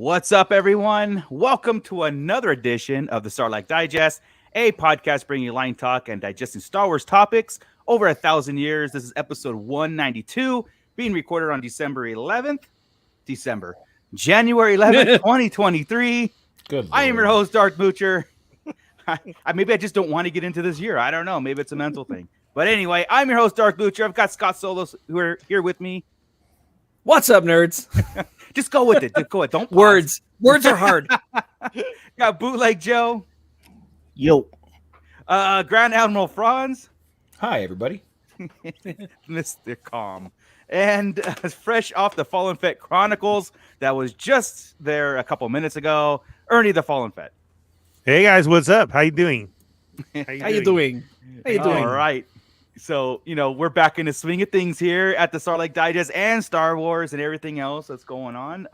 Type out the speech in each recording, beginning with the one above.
What's up, everyone? Welcome to another edition of the Starlight Digest, a podcast bringing you line talk and digesting Star Wars topics over 1,000 years. This is episode 192, being recorded on January 11th, 2023. Good. I am your host, Darth Moocher. Maybe I just don't want to get into this year. I don't know. Maybe it's a mental thing. But anyway, I'm your host, Darth Moocher. I've got Scott Solos who are here with me. What's up, nerds? Just go with it. Just go with it. Don't pause. Words are hard. Got Bootleg Joe. Yo. Grand Admiral Franz. Hi, everybody. Mr. Calm. And fresh off the Fallen Fett Chronicles, that was just there a couple minutes ago, Ernie the Fallen Fett. Hey, guys. What's up? How you doing? How you doing? All right. So, we're back in the swing of things here at the Starlight Digest and Star Wars and everything else that's going on.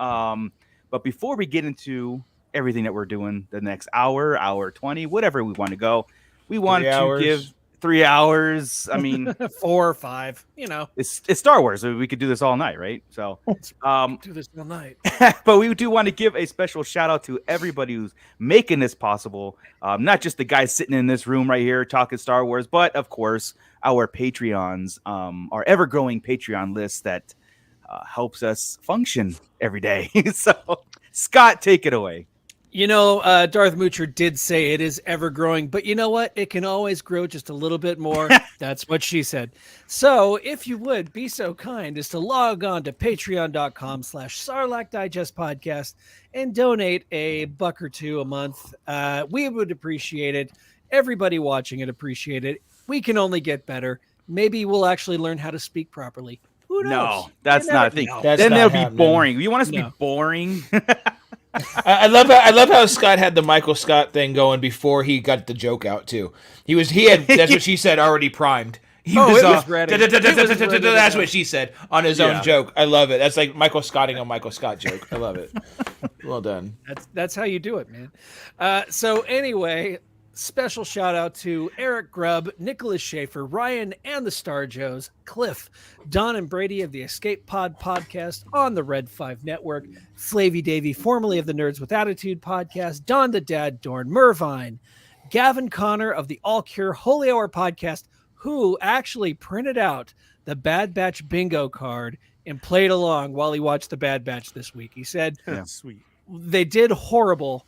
But before we get into everything that we're doing the next hour 20, whatever we want to go, we want to give 3 hours. I mean, 4 or 5, It's Star Wars. So we could do this all night, right? So do this all night. But we do want to give a special shout out to everybody who's making this possible. Not just the guys sitting in this room right here talking Star Wars, but of course our Patreons, our ever-growing Patreon list that helps us function every day. So, Scott, take it away. Darth Moocher did say it is ever-growing, but you know what? It can always grow just a little bit more. That's what she said. So, if you would be so kind as to log on to patreon.com/Sarlacc Digest Podcast and donate $1 or $2 a month, we would appreciate it. Everybody watching it appreciate it. We can only get better. Maybe we'll actually learn how to speak properly. Who knows? No, that's not a thing. Then they'll be boring. You want us to be boring? I love how Scott had the Michael Scott thing going before he got the joke out too. He had that's what she said already primed. He was ready. That's what she said on his own joke. I love it. That's like Michael Scotting a Michael Scott joke. I love it. Well done. That's how you do it, man. So anyway, special shout out to Eric Grubb, Nicholas Schaefer, Ryan and the Star Joes, Cliff, Don and Brady of the Escape Pod podcast on the Red 5 Network, Flavy Davy, formerly of the Nerds with Attitude podcast, Don the Dad Dorn, Mervine, Gavin Connor of the All Cure Holy Hour podcast, who actually printed out the Bad Batch bingo card and played along while he watched the Bad Batch this week. He said, Sweet. They did horrible,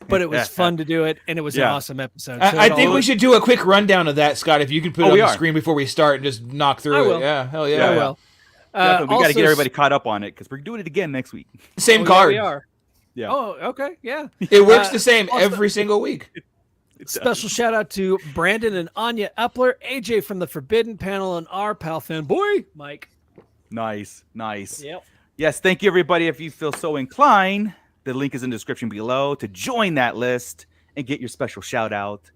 but it was fun to do it, and it was an awesome episode. So I think we should do a quick rundown of that, Scott. If you can put it on the screen before we start and just knock through it. Yeah, hell yeah. I will. We got to get everybody caught up on it because we're doing it again next week. Same card. Yeah, we are. Yeah. Oh, okay. Yeah. It works the same every single week. Special shout out to Brandon and Anya Epler, AJ from the Forbidden Panel, and our pal fanboy Mike. Nice. Yep. Yes, thank you, everybody. If you feel so inclined, the link is in the description below to join that list and get your special shout out.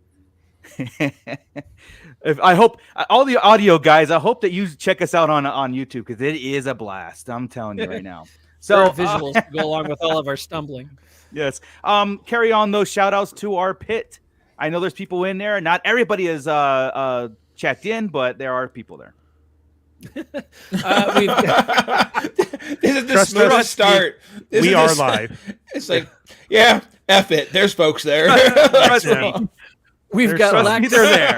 I hope all the audio guys, I hope that you check us out on YouTube because it is a blast. I'm telling you right now. So visuals to go along with all of our stumbling. Yes. Carry on those shout outs to our pit. I know there's people in there. Not everybody is checked in, but there are people there. This is the smoothest start. We are live. It's like, F it. There's folks there. We've got Lax. They're there.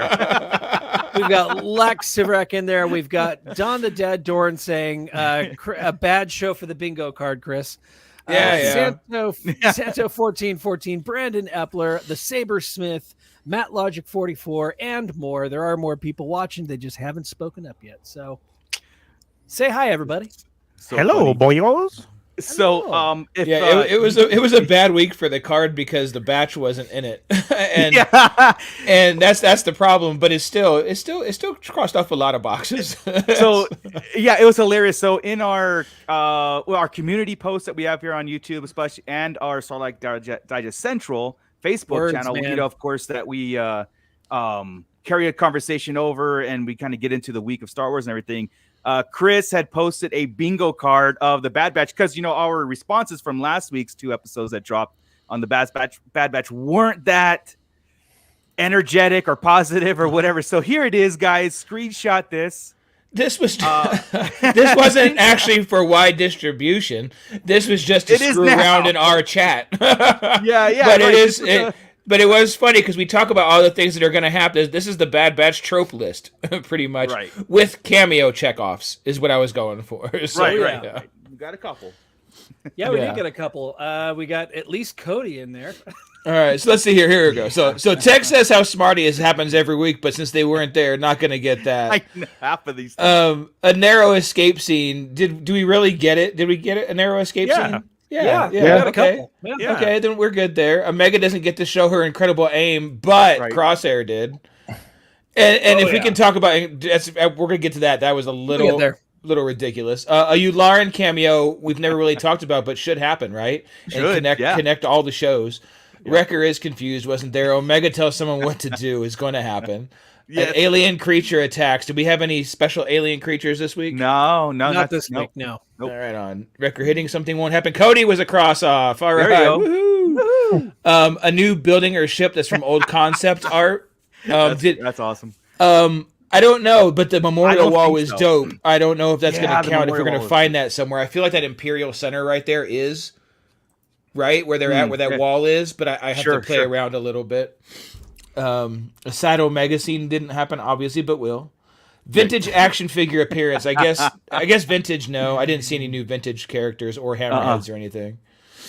We've got Lax Sivrak in there. We've got Don the Dad Dorn saying a bad show for the bingo card, Chris. Santo 1414, Brandon Epler, the Sabersmith, Matt Logic 44, and more. There are more people watching. They just haven't spoken up yet. So say hi, everybody. Hello, boyos. So, it was a bad week for the card because the batch wasn't in it, and that's the problem. But it still crossed off a lot of boxes. So, it was hilarious. So, in our community post that we have here on YouTube, especially, and our Starlight Digest Central Facebook channel, man. Of course, that we carry a conversation over, and we kind of get into the week of Star Wars and everything. Chris had posted a bingo card of the Bad Batch because our responses from last week's 2 episodes that dropped on the Bad Batch weren't that energetic or positive or whatever. So here it is, guys. Screenshot this. This was this wasn't actually for wide distribution. This was just to screw around in our chat. Yeah. But right. But it was funny because we talk about all the things that are going to happen. This is the Bad Batch trope list, pretty much, right. with cameo checkoffs is what I was going for. So, right. We got a couple. Yeah, we did get a couple. We got at least Cody in there. All right, so let's see here. Here we go. So Tech says how smart he is happens every week, but since they weren't there, not going to get that. I know half of these things. A narrow escape scene. Do we really get it? Did we get it? A narrow escape scene? Yeah. We got a Okay. couple. Yeah. Okay, then we're good there. Omega doesn't get to show her incredible aim, but Crosshair did. And if we can talk about we're gonna get to that. That was a little ridiculous. A Yularen cameo we've never really talked about, but should happen, right? Should, and connect all the shows. Yeah. Wrecker is confused, wasn't there? Omega tells someone what to do is going to happen. An alien creature attacks. Do we have any special alien creatures this week? No, not this week. No. Nope. All right, on Wrecker hitting something won't happen. Cody was a cross off. All right, woohoo! A new building or ship that's from old concept art. That's awesome. I don't know, but the memorial wall was dope. I don't know if that's going to count if we're going to find that somewhere. I feel like that Imperial Center right there is right where they're at, where that wall is. But I have to play around a little bit. A sad Omega scene didn't happen, obviously, but will. Vintage action figure appearance. I guess vintage. No, I didn't see any new vintage characters or hammerheads or anything.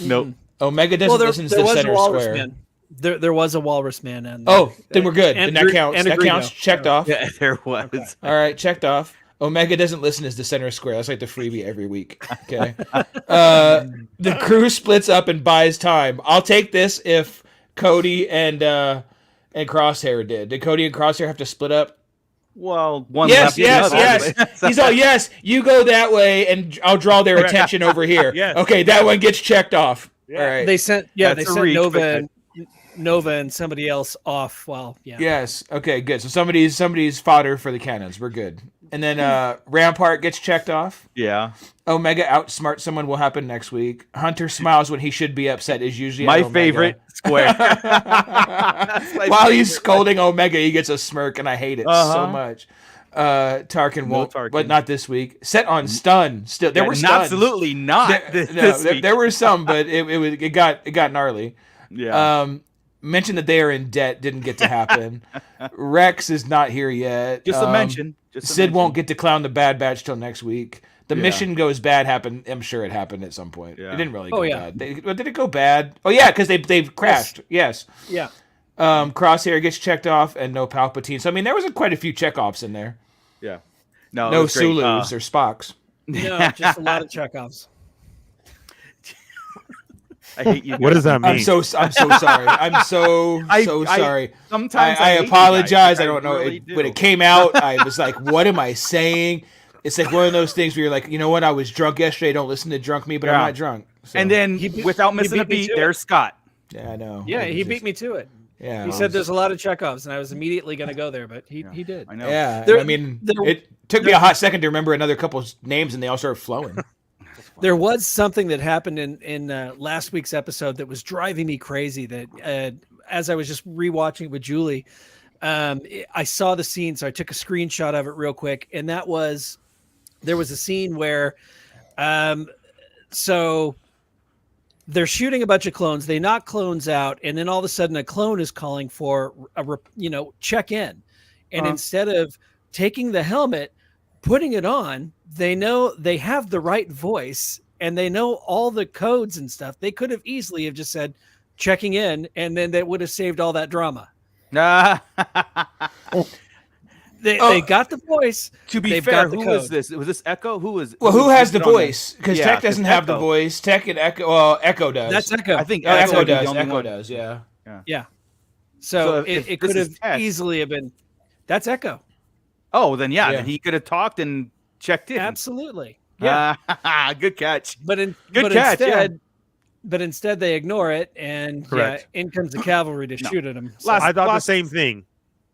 Nope. Omega doesn't listen to the center square. Man. There was a walrus man. And then we're good. Then that counts. That counts. Checked off. Yeah, there was. Okay. All right, checked off. Omega doesn't listen as the center square. That's like the freebie every week. Okay. The crew splits up and buys time. I'll take this if Cody and Crosshair did. Did Cody and Crosshair have to split up? Well, one yes. left. He's all, yes, you go that way, and I'll draw their attention over here. Yes. Okay, that one gets checked off. Yeah. All right. They sent Nova and somebody else off. Well, yeah. Yes. Okay, good. So somebody's fodder for the cannons. We're good. And then Rampart gets checked off. Yeah. Omega outsmart someone will happen next week. Hunter smiles when he should be upset is usually my favorite square. While he's scolding Omega, he gets a smirk, and I hate it so much. Tarkin won't, but not this week. Set on stun. Still, there were stuns. Absolutely not. This week. There were some, but it got gnarly. Yeah. Mention that they are in debt didn't get to happen. Rex is not here yet. Just a mention. Sid won't get to clown the Bad Batch till next week. The mission goes bad. I'm sure it happened at some point. Yeah. It didn't really go bad. Did it go bad? Oh yeah, because they crashed. Yes. Yeah. Crosshair gets checked off, and no Palpatine. So I mean, there was quite a few checkoffs in there. Yeah. No Sulus or Spocks. No, just a lot of checkoffs. I hate you. What does that mean? I'm so sorry. I'm so sorry. Sometimes I apologize. I don't know. Really when it came out, I was like, "What am I saying?" It's like one of those things where you're like, you know what? I was drunk yesterday. Don't listen to Drunk Me, but I'm not drunk. So. And then without missing a beat, there's Scott. Yeah, I know. Yeah, he beat me to it. Yeah, he said there's a lot of Chekhovs, and I was immediately going to go there, but he did. I know. Yeah, it took me a hot second to remember another couple names, and they all started flowing. There was something that happened in last week's episode that was driving me crazy. That as I was just rewatching with Julie, I saw the scene, so I took a screenshot of it real quick, and that was there was a scene where, so they're shooting a bunch of clones. They knock clones out, and then all of a sudden, a clone is calling for check in, and instead of taking the helmet, putting it on, they know they have the right voice and they know all the codes and stuff. They could have easily have just said checking in, and then that would have saved all that drama. They got the voice. To be fair, who was this? Was this Echo? Who was? Well, who has the voice? Because Tech doesn't have the voice. Tech and Echo. Well, Echo does. That's Echo. I think Echo does. Echo does. Yeah. So it could have easily have been. That's Echo. Oh, then then he could have talked and checked in. Absolutely. Yeah. Good catch. But instead they ignore it, and in comes the cavalry to shoot at him. So. I thought the same thing.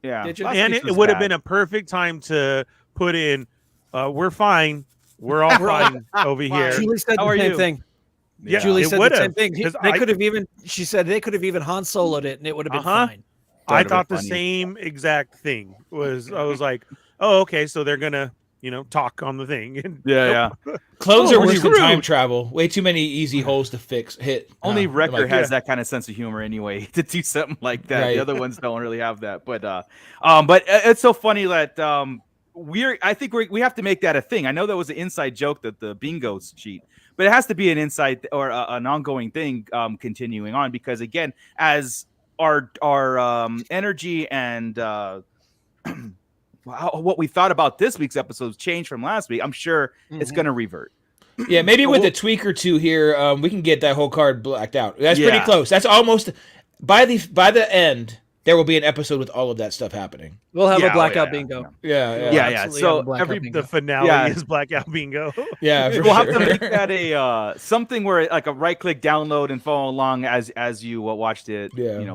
Yeah. And it would have been a perfect time to put in, we're fine. We're all fine over here. Julie said the same thing. Yeah, Julie said the same thing. She said they could have even Han Solo'd it, and it would have been fine. I thought the same exact thing. I was like, oh, okay, so they're gonna talk on the thing. And yeah. Clothes are worse than time travel. Way too many easy holes to hit. Only Wrecker has that kind of sense of humor anyway to do something like that. Right. The other ones don't really have that. But it's so funny that I think we have to make that a thing. I know that was an inside joke, that the bingo sheet, but it has to be an inside or an ongoing thing continuing on, because again, as our energy and what we thought about this week's episodes changed from last week, I'm sure it's going to revert. Yeah, maybe with a tweak or two here, we can get that whole card blacked out. That's pretty close. That's almost by the end. There will be an episode with all of that stuff happening. We'll have a blackout bingo. Yeah. So the finale is blackout bingo. Yeah, we'll have to make that a something where like a right-click download and follow along as you watched it.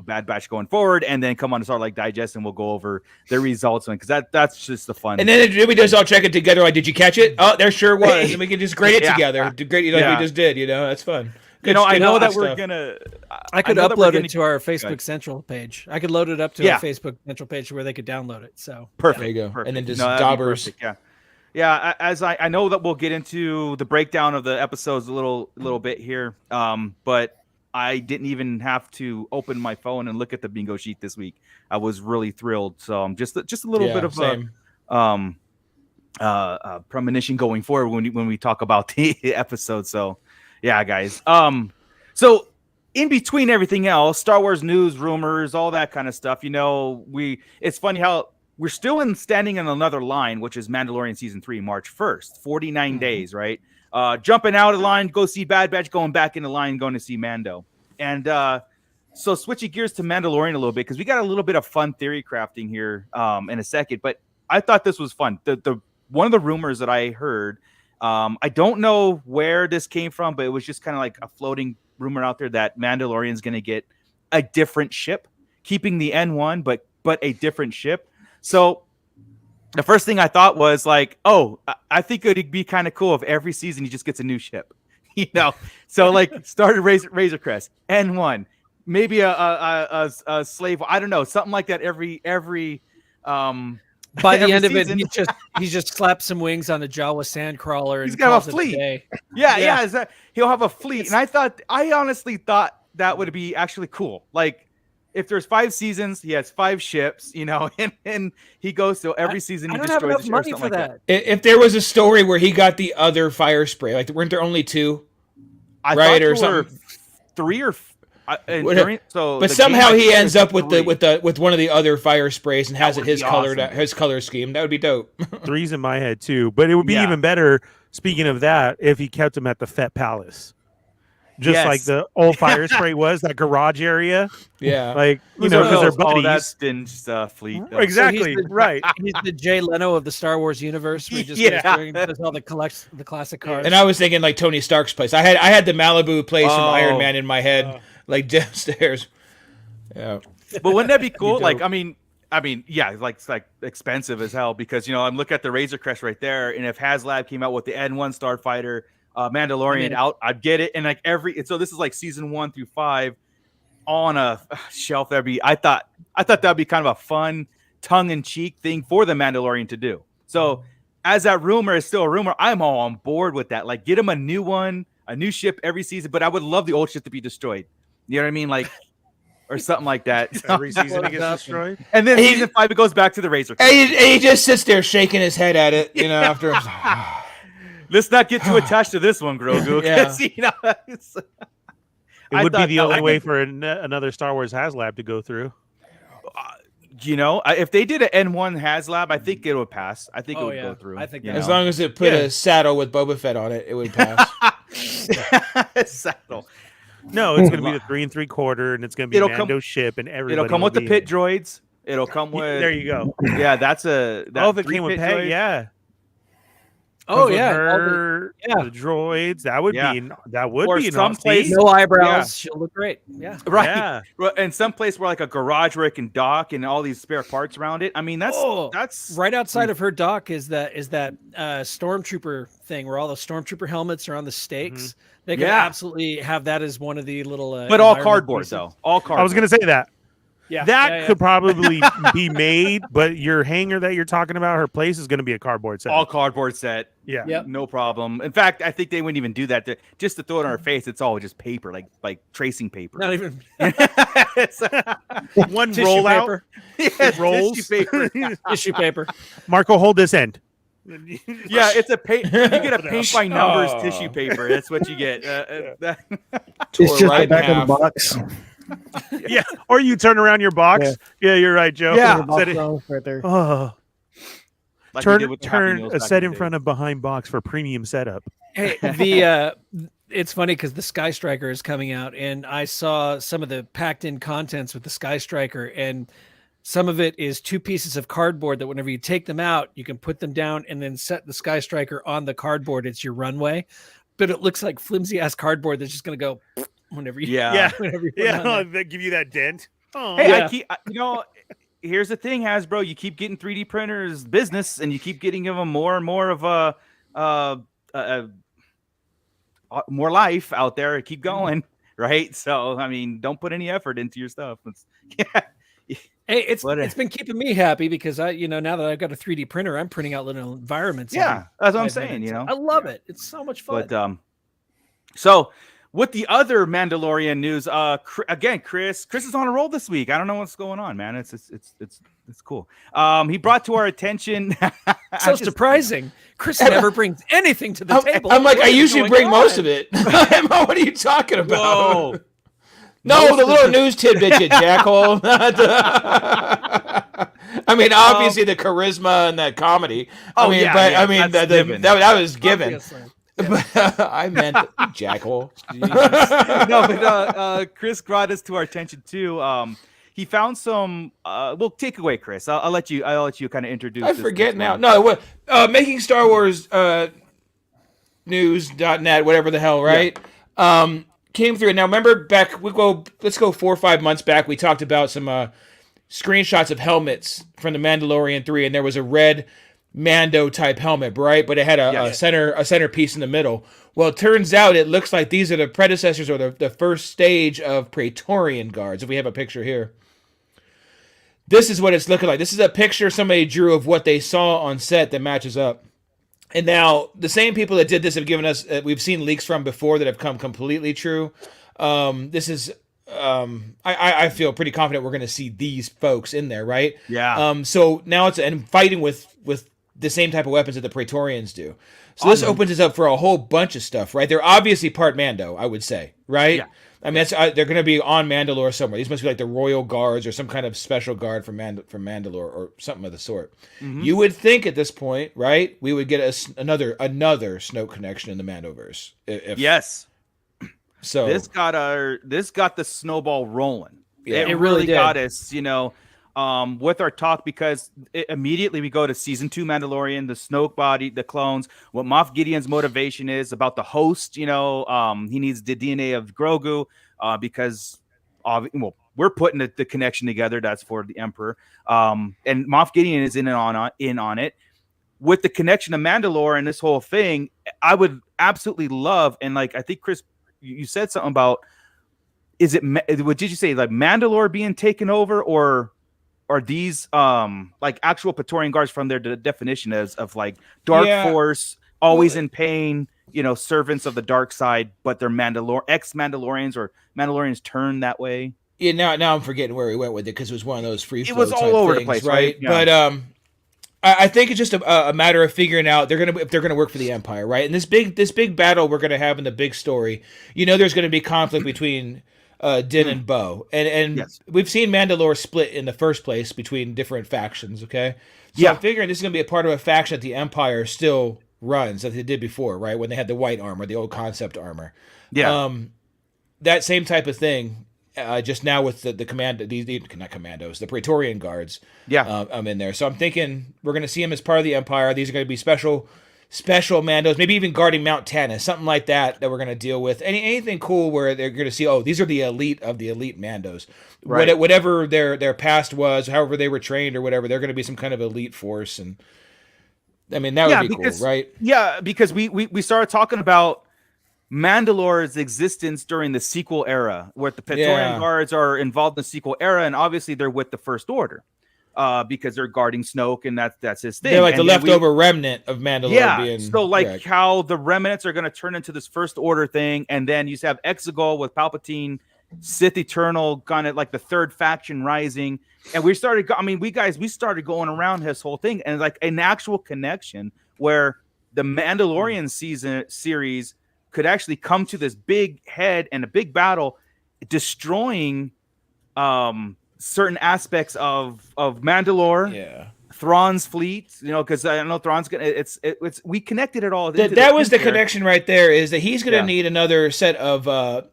Bad Batch going forward, and then come on to Starlight Digest, and we'll go over the results, because that's just the fun. And then we just all check it together. Like, did you catch it? Oh, there sure was, and we can just grade it together. Grade like we just did. That's fun. I know that we're gonna. I could upload it to our Facebook Central page. I could load it up to our Facebook Central page where they could download it. So perfect. There you go. Perfect. And then just daubers. Yeah. As I know that we'll get into the breakdown of the episodes a little bit here. But I didn't even have to open my phone and look at the bingo sheet this week. I was really thrilled. So just a little bit of premonition going forward when we talk about the episode. So. Yeah, guys. So in between everything else, Star Wars news, rumors, all that kind of stuff, it's funny how we're still standing in another line, which is Mandalorian season 3, March 1st, 49 days, right? Jumping out of line, go see Bad Batch, going back in the line, going to see Mando. And so switching gears to Mandalorian a little bit, because we got a little bit of fun theory crafting here in a second, but I thought this was fun. The one of the rumors that I heard, I don't know where this came from, but it was just kind of like a floating rumor out there that Mandalorian's going to get a different ship, keeping the N1, but a different ship. So the first thing I thought was like, I think it'd be kind of cool if every season he just gets a new ship, So like started Razor Crest, N1, maybe a slave. I don't know, something like that. Every by the end of it, he just slaps some wings on a Jawa sandcrawler. He's got a fleet. Yeah. He'll have a fleet, and I honestly thought that would be actually cool. Like, if there's 5 seasons, he has 5 ships, and he goes to every season. He destroys enough money for that. If there was a story where he got the other fire spray, like weren't there only 2? I thought there were 3 or 4. But somehow he ends up with one of the other fire sprays and has it his color scheme. That would be dope. 3's in my head too, but it would be even better. Speaking of that, if he kept him at the Fett Palace, like the old fire spray was, that garage area. Yeah, like because they're buddies. That's Sting's fleet. Though. Exactly, so right. He's the Jay Leno of the Star Wars universe. We just does all the classic cars. And I was thinking like Tony Stark's place. I had the Malibu place from Iron Man in my head. Like downstairs. Yeah. But wouldn't that be cool? Like, I mean, like it's like expensive as hell, because I'm looking at the Razor Crest right there, and if HasLab came out with the N1 Starfighter, Mandalorian out, I'd get it. And like so this is like season 1 through 5 on a shelf. I thought that'd be kind of a fun tongue-in-cheek thing for the Mandalorian to do. So as that rumor is still a rumor, I'm all on board with that. Like, get him a new one, a new ship every season, but I would love the old ship to be destroyed. You know what I mean? Like, or something like that. Every season he gets destroyed. And then season 5, it goes back to the Razor Crest. And he just sits there shaking his head at it, after. Let's not get too attached to this one, Grogu. It would be the only way for another Star Wars HasLab to go through. If they did an N1 HasLab, I think it would pass. I think it would go through. I think as long as it put a saddle with Boba Fett on it, it would pass. Saddle. No, it's going to be the 3 3/4, and it's going to be Mando's ship, and everybody. It'll come with the pit droids. It'll come with. There you go. Yeah, that's a. If it came with Peg, yeah. Oh yeah, the droids. That would be an some place. No eyebrows. She'll look great. Yeah, right. Yeah. And some place where like a garage where it can dock and all these spare parts around it. I mean, that's right outside of her dock is that stormtrooper thing where all the stormtrooper helmets are on the stakes. Mm-hmm. They could absolutely have that as one of the little. But all cardboard though. All cardboard. I was going to say that. That could probably be made, but your hangar that you're talking about, her place is going to be a cardboard set. All cardboard set. Yeah. Yep. No problem. In fact, I think they wouldn't even do that. Just to throw it on her face, it's all just paper, like tracing paper. Not even one rollout. Yes, rolls. Tissue paper. tissue paper. Marco, hold this end. Yeah, it's a paint. You get a paint by numbers tissue paper. That's what you get. It's just the back of the box. Yeah, or you turn around your box. Yeah, you're right, Joe. Yeah. Right there. Oh. Like turn a set in front of behind box for premium setup. Hey, it's funny because the Sky Striker is coming out, and I saw some of the packed in contents with the Sky Striker, and some of it is 2 pieces of cardboard that whenever you take them out, you can put them down and then set the Sky Striker on the cardboard. It's your runway, but it looks like flimsy ass cardboard that's just going to go whenever you they give you that dent. Oh. Hey, here's the thing, Hasbro. You keep getting 3D printers business, and you keep getting them more and more of more life out there. Keep going, right? So, I mean, don't put any effort into your stuff. Hey, it's been keeping me happy because now that I've got a 3D printer, I'm printing out little environments. Yeah, that's what I'm saying. I love it. It's so much fun. But so with the other Mandalorian news, again, Chris is on a roll this week. I don't know what's going on, man. It's cool. He brought to our attention. So surprising. Chris never brings anything to the table. I'm like, I usually bring most of it. What are you talking about? Whoa. No, the little news tidbit, you jackal. I mean, obviously the charisma and that comedy. That was given. But I meant jackal. No, but Chris brought us to our attention too. He found some. Well, take away, Chris. I'll let you kind of introduce. I forget now. No, making Star Wars news.net, whatever the hell, right? Yeah. Came through. Now, remember back? Let's go 4 or 5 months back. We talked about some screenshots of helmets from the Mandalorian 3, and there was a red Mando type helmet, right? But it had a center piece in the middle. Well, it turns out it looks like these are the predecessors or the first stage of Praetorian Guards. If we have a picture here, this is what it's looking like. This is a picture somebody drew of what they saw on set that matches up. And now the same people that did this have given us, we've seen leaks from before that have come completely true. This is, I feel pretty confident we're going to see these folks in there, right? Yeah. So now it's fighting with the same type of weapons that the Praetorians do. So this opens us up for a whole bunch of stuff, right? They're obviously part Mando, I would say, right? Yeah. I mean, they're going to be on Mandalore somewhere. These must be like the Royal Guards or some kind of special guard from Mandalore or something of the sort. Mm-hmm. You would think at this point, right, we would get another Snoke connection in the Mandoverse. Yes. So this got the snowball rolling. Yeah. It really got us, with our talk, because immediately we go to season 2 Mandalorian, the Snoke body, the clones, what Moff Gideon's motivation is about the host. He needs the DNA of Grogu because we're putting the connection together. That's for the Emperor. And Moff Gideon is in on it with the connection to Mandalore and this whole thing. I would absolutely love, and I think Chris, you said something about, what did you say, like Mandalore being taken over, or are these actual Praetorian Guards from their definition of like dark force, always in pain, servants of the dark side, but they're ex-Mandalorians or Mandalorians turned that way? Yeah, now I'm forgetting where we went with it because it was one of those free flow. It was all over the place, right? Yeah. But I think it's just a matter of figuring out if they're gonna work for the Empire, right? And this big battle we're gonna have in the big story, there's gonna be conflict between Din and Bo, and yes, we've seen Mandalore split in the first place between different factions. Okay, so I'm figuring this is going to be a part of a faction that the Empire still runs, that they did before, right? When they had the white armor, the old concept armor. Yeah, that same type of thing. Just now with the not commandos, the Praetorian Guards. Yeah, I'm in there, so I'm thinking we're going to see them as part of the Empire. These are going to be special Mandos, maybe even guarding Mount Tannis, something like that we're going to deal with. Anything cool where they're going to see, these are the elite of the elite Mandos. Right. Whatever their past was, however they were trained or whatever, they're going to be some kind of elite force. And I mean, that would be cool, right? Yeah, because we started talking about Mandalore's existence during the sequel era, where the Praetorian Guards are involved in the sequel era, and obviously they're with the First Order, because they're guarding Snoke, and that's his thing. They're like the leftover remnant of Mandalore. Yeah, so like how the remnants are going to turn into this First Order thing, and then you have Exegol with Palpatine, Sith Eternal, kind of like the third faction rising, and we started going around this whole thing, and like an actual connection where the Mandalorian series could actually come to this big head and a big battle, destroying certain aspects of Mandalore, Thrawn's fleet, because I know Thrawn's gonna. It's we connected it all. That was the connection right there. Is that he's gonna need another set of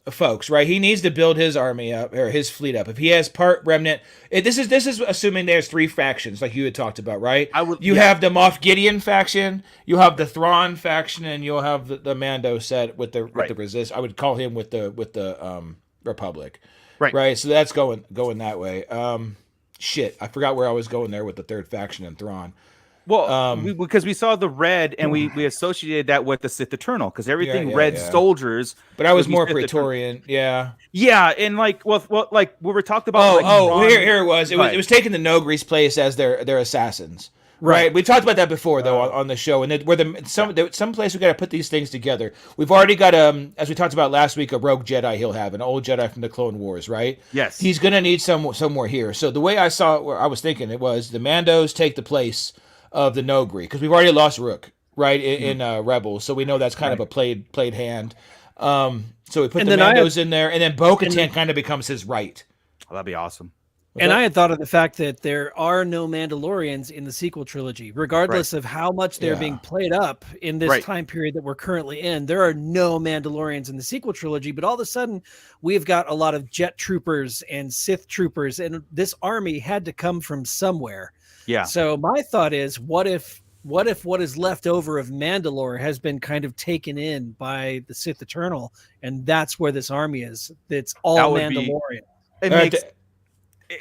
folks, right? He needs to build his army up or his fleet up. If he has part remnant, this is assuming there's 3 factions, like you had talked about, right? You have the Moff Gideon faction, you have the Thrawn faction, and you'll have the Mando set with the resist. I would call him with the Republic, right? So that's going that way. Shit, I forgot where I was going there with the third faction and Thrawn. Well, because we saw the red, and we associated that with the Sith Eternal, because everything red soldiers. But I was more Praetorian, yeah, and like, well, like we were talked about. Here it was. It was taking the Nogri's place as their assassins. Right. We talked about that before, though, on the show, and some place we got to put these things together. We've already got as we talked about last week, a rogue Jedi. He'll have an old Jedi from the Clone Wars, right? Yes. He's gonna need somewhere here. So the way I saw it, where I was thinking it was the Mandos take the place of the Nogri, because we've already lost Rook, right, in Rebels, so we know that's kind of a played hand. So we put the Mandos in there, and then Bo-Katan kind of becomes his right. Oh, that'd be awesome. And I had thought of the fact that there are no Mandalorians in the sequel trilogy, regardless of how much they're being played up in this time period that we're currently in. There are no Mandalorians in the sequel trilogy, but all of a sudden we've got a lot of jet troopers and Sith troopers, and this army had to come from somewhere. Yeah. So my thought is, what if what is left over of Mandalore has been kind of taken in by the Sith Eternal, and that's where this army is. It's all Mandalorian.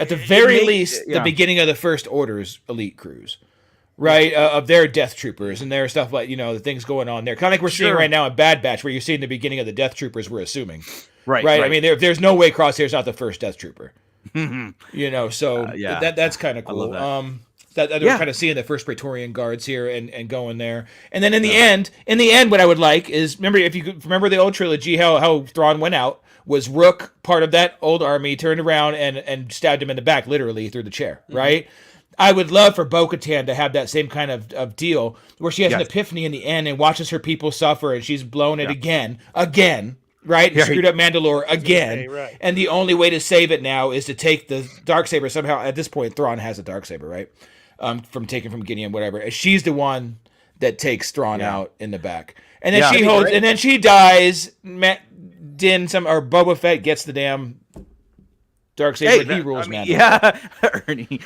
At the very least, the beginning of the First Order's elite crews, right? Of their Death Troopers and their stuff, like, the things going on there. Kind of like we're seeing right now in Bad Batch, where you're seeing the beginning of the Death Troopers, we're assuming. Right. I mean, there's no way Crosshair's not the first Death Trooper. So that's kind of cool. That we're kind of seeing the first Praetorian Guards here and going there. And then in the end, what I would like is, if you could remember the old trilogy, how Thrawn went out, was Rook part of that old army, turned around and stabbed him in the back, literally, through the chair, right? I would love for Bo-Katan to have that same kind of deal, where she has an epiphany in the end and watches her people suffer, and she's blown it again, right? And screwed up Mandalore again. Right. And the only way to save it now is to take the Darksaber somehow. At this point, Thrawn has a Darksaber, right? From Gideon, whatever. And she's the one that takes Thrawn out in the back. And then and then she dies. Boba Fett gets the damn Darksaber, and he rules, man. Yeah, Ernie.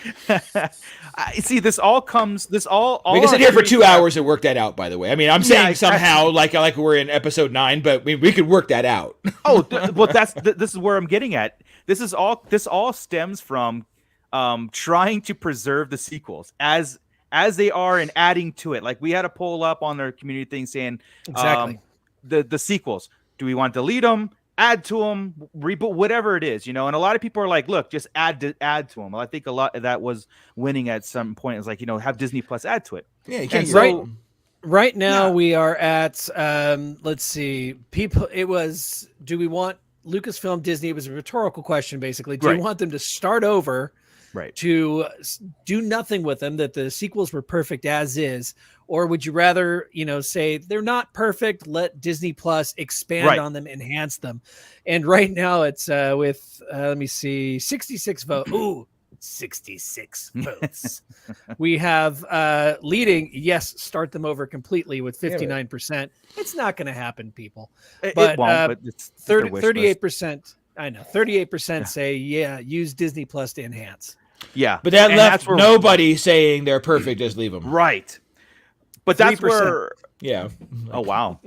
See, we can sit here for 2 hours and work that out. By the way, I mean, I'm saying somehow like we're in episode 9, but we could work that out. This is where I'm getting at. This all stems from trying to preserve the sequels as they are and adding to it. Like, we had a poll up on their community thing saying the sequels. Do we want to delete them, add to them, reboot, whatever it is, And a lot of people are like, look, just add to them. Well, I think a lot of that was winning at some point. It's like, have Disney Plus add to it. Yeah, you can't. Right now we are at, let's see, do we want Lucasfilm, Disney? It was a rhetorical question, basically. Do you want them to start over, to do nothing with them, that the sequels were perfect as is? Or would you rather, say they're not perfect, let Disney Plus expand on them, enhance them? And right now it's with, let me see, 66 votes. Ooh, 66 votes. We have leading, yes, start them over completely with 59%. It's not going to happen, people. But, it won't, but it's 38%. I know, 38% say, use Disney Plus to enhance. Yeah. But that left nobody saying they're perfect, just leave them. Right. But that's 3%. Where, Oh wow,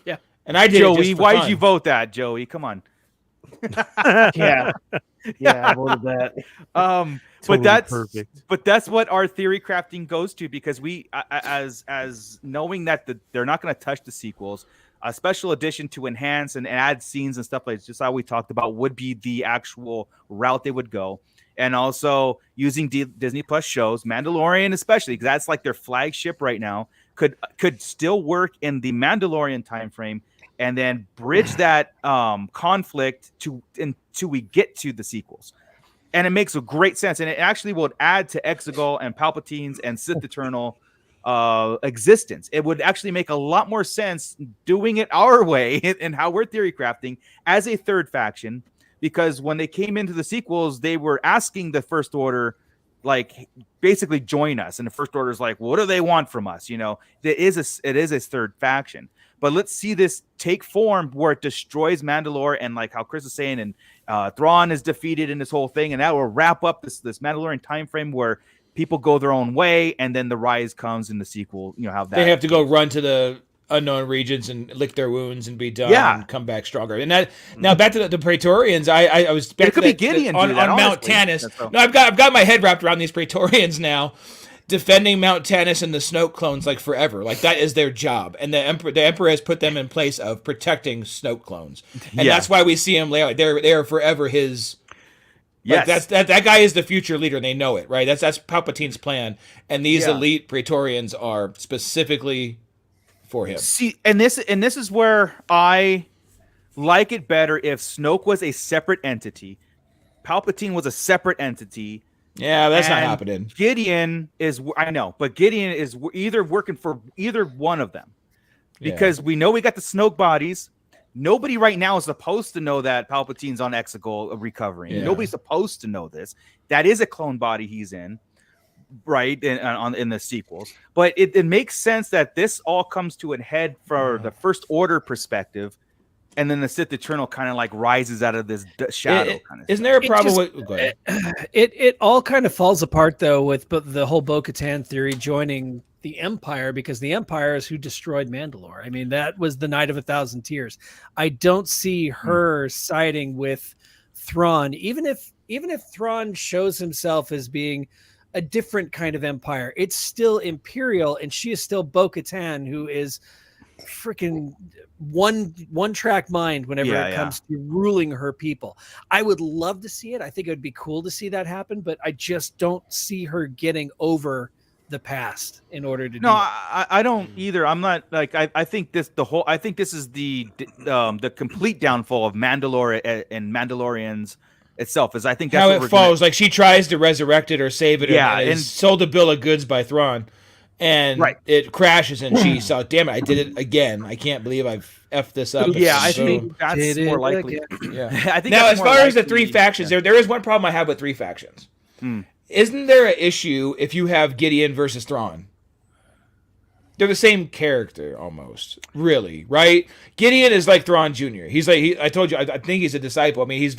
yeah. And I did, Joey. Why did you vote that, Joey? Come on. I voted that. But that's what our theory crafting goes to, because we, as knowing that they're not going to touch the sequels, A special edition to enhance and add scenes and stuff like just how we talked about would be the actual route they would go. And also using Disney Plus shows, Mandalorian especially, because that's like their flagship right now, could still work in the Mandalorian time frame, and then bridge that conflict until we get to the sequels. And it makes a great sense, and it actually would add to Exegol and Palpatine's and Sith Eternal existence. It would actually make a lot more sense doing it our way and how we're theory crafting as a third faction, because when they came into the sequels, they were asking the First Order, like, basically join us, and the First Order is like, what do they want from us? You know, it is a third faction. But let's see this take form where it destroys Mandalore, and like how Chris is saying, and Thrawn is defeated in this whole thing, and that will wrap up this Mandalorian time frame where people go their own way, and then the rise comes in the sequel. You know how that they have to go run to the unknown regions and lick their wounds and be done, and come back stronger. And that now back to the Praetorians. I was back it could be Gideon on Mount Tannis. No, I've got my head wrapped around these Praetorians now, defending Mount Tannis and the Snoke clones like forever. Like that is their job, and the Emperor has put them in place of protecting Snoke clones, and that's why we see him later. Like they're forever his. Yes, like that guy is the future leader. They know it, right? That's Palpatine's plan, and these elite Praetorians are specifically for him. See, and this is where I like it better if Snoke was a separate entity, Palpatine was a separate entity. Yeah, that's not happening. Gideon is, I know, but Gideon is either working for either one of them, because we know we got the Snoke bodies. Nobody right now is supposed to know that Palpatine's on Exegol recovering. Yeah. Nobody's supposed to know this. That is a clone body he's in, right, in the sequels. But it makes sense that this all comes to a head for the First Order perspective, and then the Sith Eternal kind of like rises out of this shadow. Isn't there a problem with? Go ahead. It all kind of falls apart though with the whole Bo-Katan theory joining the Empire, because the Empire is who destroyed Mandalore. I mean, that was the Night of 1,000 Tears. I don't see her siding with Thrawn, even if Thrawn shows himself as being a different kind of Empire. It's still Imperial, and she is still Bo-Katan, who is freaking one track mind whenever it comes to ruling her people. I would love to see it. I think it would be cool to see that happen, but I just don't see her getting over the past in order to do that. I don't either. I'm not like I think this is the complete downfall of Mandalore and Mandalorians itself. Is I think that's how it falls. Like she tries to resurrect it or save it, and is sold a bill of goods by Thrawn, and it crashes, and she's oh damn it, I did it again. I can't believe I've effed this up. Yeah, I think that's more likely. Yeah, I think now as far as the three factions, there is one problem I have with three factions. Isn't there an issue if you have Gideon versus Thrawn? They're the same character almost, really, right? Gideon is like Thrawn Jr. He's like I told you, I think he's a disciple. I mean,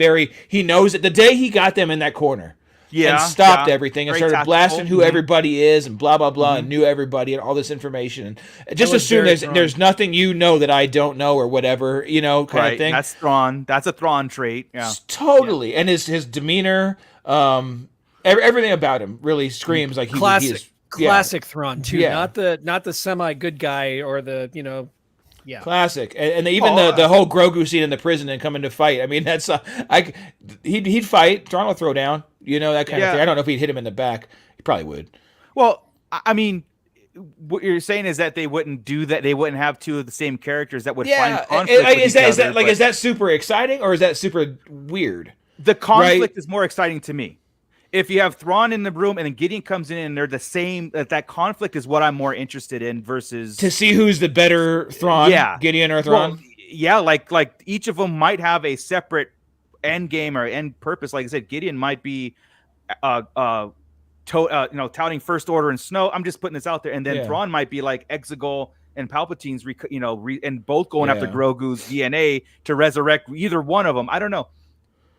he knows it. The day he got them in that corner, and stopped everything and started blasting who everybody is and blah blah blah, and knew everybody and all this information. And just assume there's nothing you know that I don't know or whatever, kind of thing. That's Thrawn. That's a Thrawn trait. Yeah, totally. Yeah. And his demeanor. Everything about him really screams like classic Thrawn too. Yeah. Not the semi good guy or the classic. And even the whole Grogu scene in the prison and coming to fight. I mean, that's he'd fight. Thrawn would throw down. That kind of thing. I don't know if he'd hit him in the back. He probably would. Well, I mean, what you're saying is that they wouldn't do that. They wouldn't have two of the same characters that would find conflict. Is that super exciting or is that super weird? The conflict is more exciting to me. If you have Thrawn in the room and then Gideon comes in and they're the same, that conflict is what I'm more interested in versus to see who's the better Thrawn, Gideon or Thrawn. Well, like each of them might have a separate end game or end purpose. Like I said, Gideon might be, touting First Order and Snow. I'm just putting this out there, and then Thrawn might be like Exegol and Palpatine's, and both going after Grogu's DNA to resurrect either one of them. I don't know.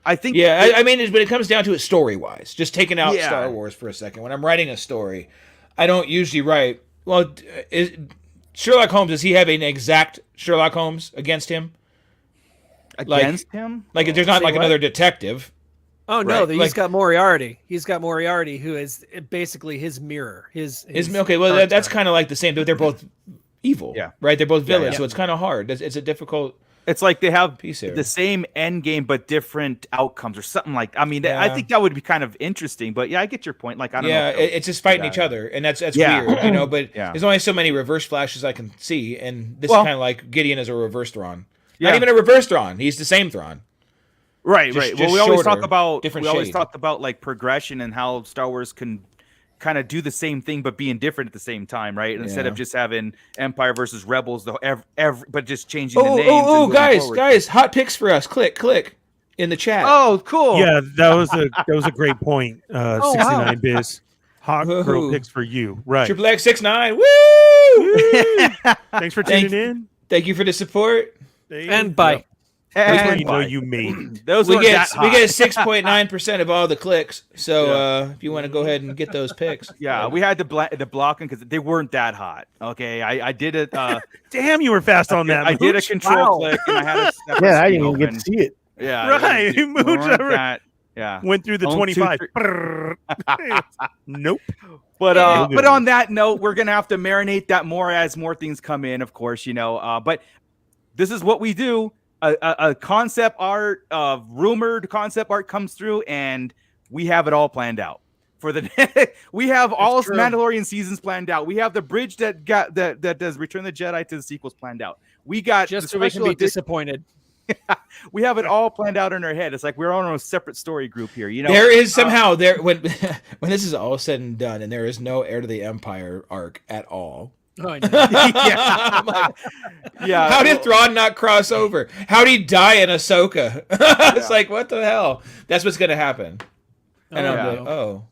I think, I mean, but it comes down to it story-wise. Just taking out Star Wars for a second. When I'm writing a story, I don't usually write. Well, Sherlock Holmes, does he have an exact Sherlock Holmes against him? Against him? Like, there's not another detective. Oh no, he's got Moriarty. He's got Moriarty, who is basically his mirror. His okay. Well, that's kind of like the same. They're both evil. Yeah. Right. They're both villains, yeah. so it's kind of hard. It's a difficult. It's like they have piece here. The same end game but different outcomes or something like. I mean, I think that would be kind of interesting. But yeah, I get your point. Like I don't know. Yeah, it's just fighting each other, and that's weird, you know. But there's only so many reverse flashes I can see, and this is kind of like Gideon is a reverse Thrawn. Not even a reverse Thrawn. He's the same Thrawn. Right. Well, we always talk about like progression and how Star Wars can kind of do the same thing but being different at the same time, right? Instead of just having Empire versus Rebels, but just changing the names. Oh, guys, hot picks for us. Click in the chat. Oh, cool. Yeah, that was a great point. 69 biz. Hot girl picks for you, right? Triple X 69. Woo! Thanks for tuning in. Thank you for the support. And bye. That's where you know you made it. We get 6.9% of all the clicks. So if you want to go ahead and get those picks, we had to block them because they weren't that hot. Okay, I did it. Damn, you were fast on that. I did a control click and I had a I didn't even get to see it. Yeah, right. You moved over. Yeah, went through the 25. Nope. But on that note, we're gonna have to marinate that more as more things come in. Of course, you know. But this is what we do. A concept art, rumored concept art comes through, and we have it all planned out for the. We have all Mandalorian seasons planned out. We have the bridge that does Return of the Jedi to the sequels planned out. We got just so we can be disappointed. We have it all planned out in our head. It's like we're on a separate story group here. You know, there is somehow when this is all said and done, and there is no Heir to the Empire arc at all. Oh, I know. How did Thrawn not cross over? How did he die in Ahsoka? It's like, what the hell? That's what's going to happen. And I'm like, oh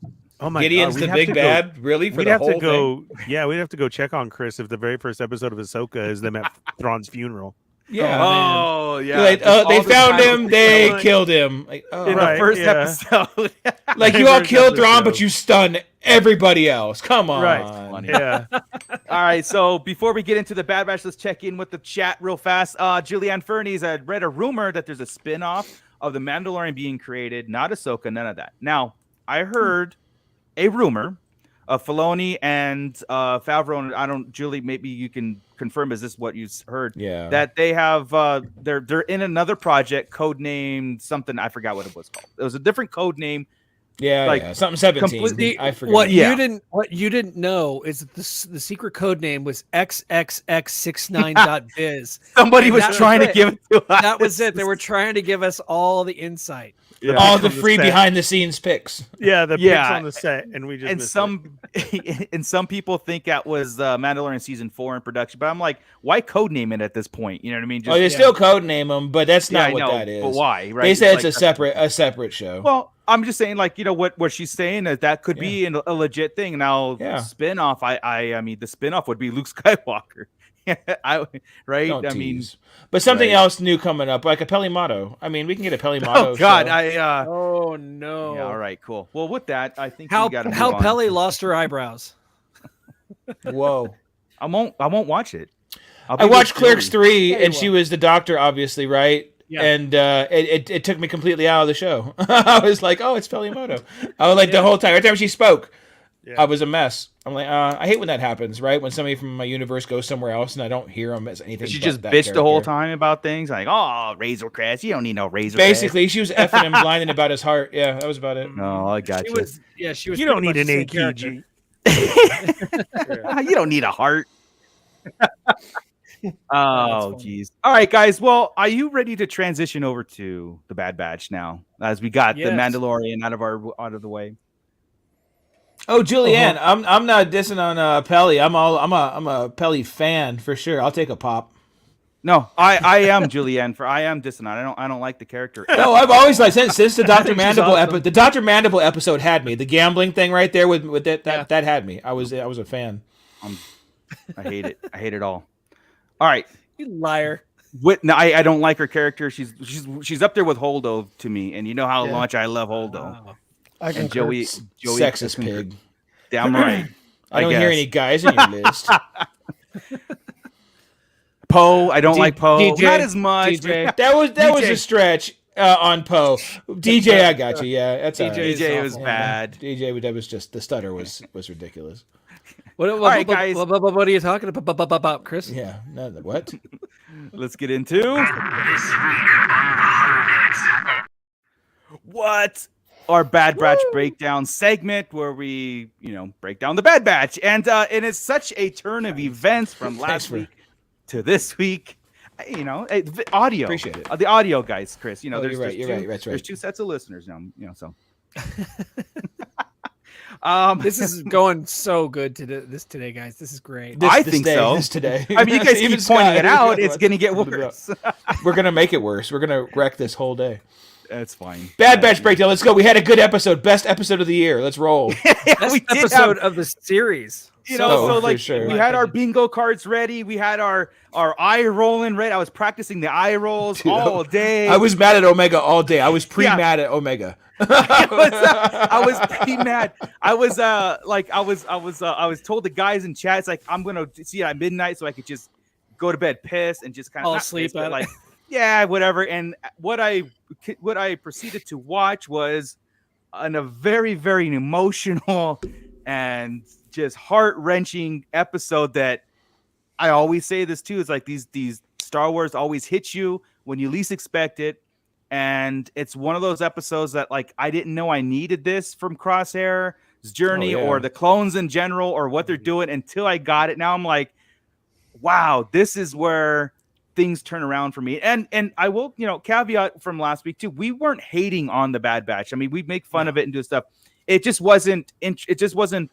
my Gideon's the big bad? Really? For the whole thing? Yeah, we'd have to go check on Chris if the very first episode of Ahsoka is them at Thrawn's funeral. Yeah. Oh, yeah. Like, they found him. They killed him. Like, in the first episode. Like, you all killed Thrawn, but you stunned everybody else. Come on. Right. Yeah. All right. So before we get into the Bad Batch, let's check in with the chat real fast. Julianne Fernies had read a rumor that there's a spinoff of The Mandalorian being created. Not Ahsoka, none of that. Now, I heard a rumor of Filoni and Favreau, and Julie, maybe you can confirm, is this what you heard? Yeah. That they have, they're in another project, codenamed something, I forgot what it was called. It was a different code name. Yeah, something 17. I forgot. What you didn't know is that the secret code name was XXX69.biz. Somebody was trying to give it to us. That was it. They were trying to give us all the insight. Yeah. All the free behind the scenes picks. Yeah, the picks on the set, and we just and some people think that was Mandalorian season 4 in production, but I'm like, why code name it at this point? You know what I mean? You still code name them, but that's not what that is. But why? Right? They said it's a separate show. Well, I'm just saying, like, you know what she's saying that could be a legit thing. Now, spinoff, I mean, the spinoff would be Luke Skywalker. But something else new coming up, like a Peli Motto. I mean, we can get a Peli Motto. Oh God, oh no. Yeah, all right, cool. Well, with that, I think how Peli lost her eyebrows. Whoa. I won't watch it. I watched Clerks 3, and she was the doctor, obviously, right? Yeah. And it took me completely out of the show. I was like, oh, it's Peli Motto. I was like the whole time. Every time she spoke, I was a mess. I'm like, I hate when that happens, right? When somebody from my universe goes somewhere else and I don't hear them as anything. She just bitched the whole time about things like, oh, Razor Crest. You don't need no Razor. Basically, she was effing him, blinding about his heart. Yeah, that was about it. No, I got you. She was. You don't need an AKG. You don't need a heart. Oh, geez. All right, guys. Well, are you ready to transition over to the Bad Batch now, as we got the Mandalorian out of the way? Oh, Julianne, I'm not dissing on Peli. I'm a Peli fan for sure. I'll take a pop. No, I am Julianne. I am dissing on. I don't like the character. No, I've always liked since the Dr. Mandible episode. The Dr. Mandible episode had me. The gambling thing right there with that had me. I was a fan. I hate it. I hate it all. All right, you liar. No, I don't like her character. She's up there with Holdo to me, and you know how much I love Holdo. Wow. And Joey, sexist pig. Damn right. I don't hear any guys in your list. Poe, I don't like Poe. DJ, not as much. DJ. That was a stretch on Poe. DJ, I got you. Yeah, that's DJ was bad. DJ, that was just the stutter was ridiculous. All right, guys. What are you talking about, Chris? Yeah. No, what? Let's get into what our Bad Batch breakdown segment, where we, break down the Bad Batch, and it's such a turn of events from last week to this week. Audio. Appreciate it. The audio guys, Chris. You're right. There's two sets of listeners now. So. This is going so good today, guys. This is great. I think so. Today. I mean, you guys keep pointing it out. It's going to get worse. We're going to make it worse. We're going to wreck this whole day. That's fine. Bad Batch breakdown. Let's go. We had a good episode. Best episode of the year. Let's roll. Best episode of the series. We had our bingo cards ready. We had our eye rolling ready. I was practicing the eye rolls all day. I was mad at Omega all day. I was mad at Omega. I was pretty mad. I was told the guys in chat, it's like, I'm gonna see it at midnight so I could just go to bed pissed and just kind of sleep yeah, whatever. And what I proceeded to watch was a very, very emotional and just heart-wrenching episode that I always say this too. It's like these Star Wars always hit you when you least expect it. And it's one of those episodes that, like, I didn't know I needed this from Crosshair's journey or the clones in general or what they're doing until I got it. Now I'm like, wow, this is where things turn around for me. And I will, caveat from last week too. We weren't hating on the Bad Batch. I mean, we make fun of it and do stuff. It just wasn't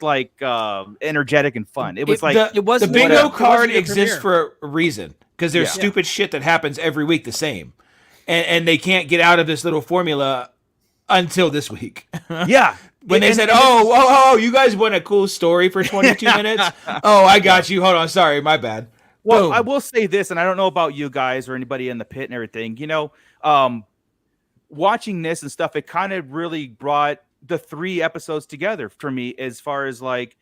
like energetic and fun. It was the bingo card exists for a reason, because there's stupid shit that happens every week the same. And they can't get out of this little formula until this week. Yeah. When they said, oh, you guys want a cool story for 22 minutes? Oh, I got you. Hold on. Sorry, my bad. Well, Boom. I will say this, and I don't know about you guys or anybody in the pit and everything. Watching this and stuff, it kind of really brought the 3 episodes together for me, as far as like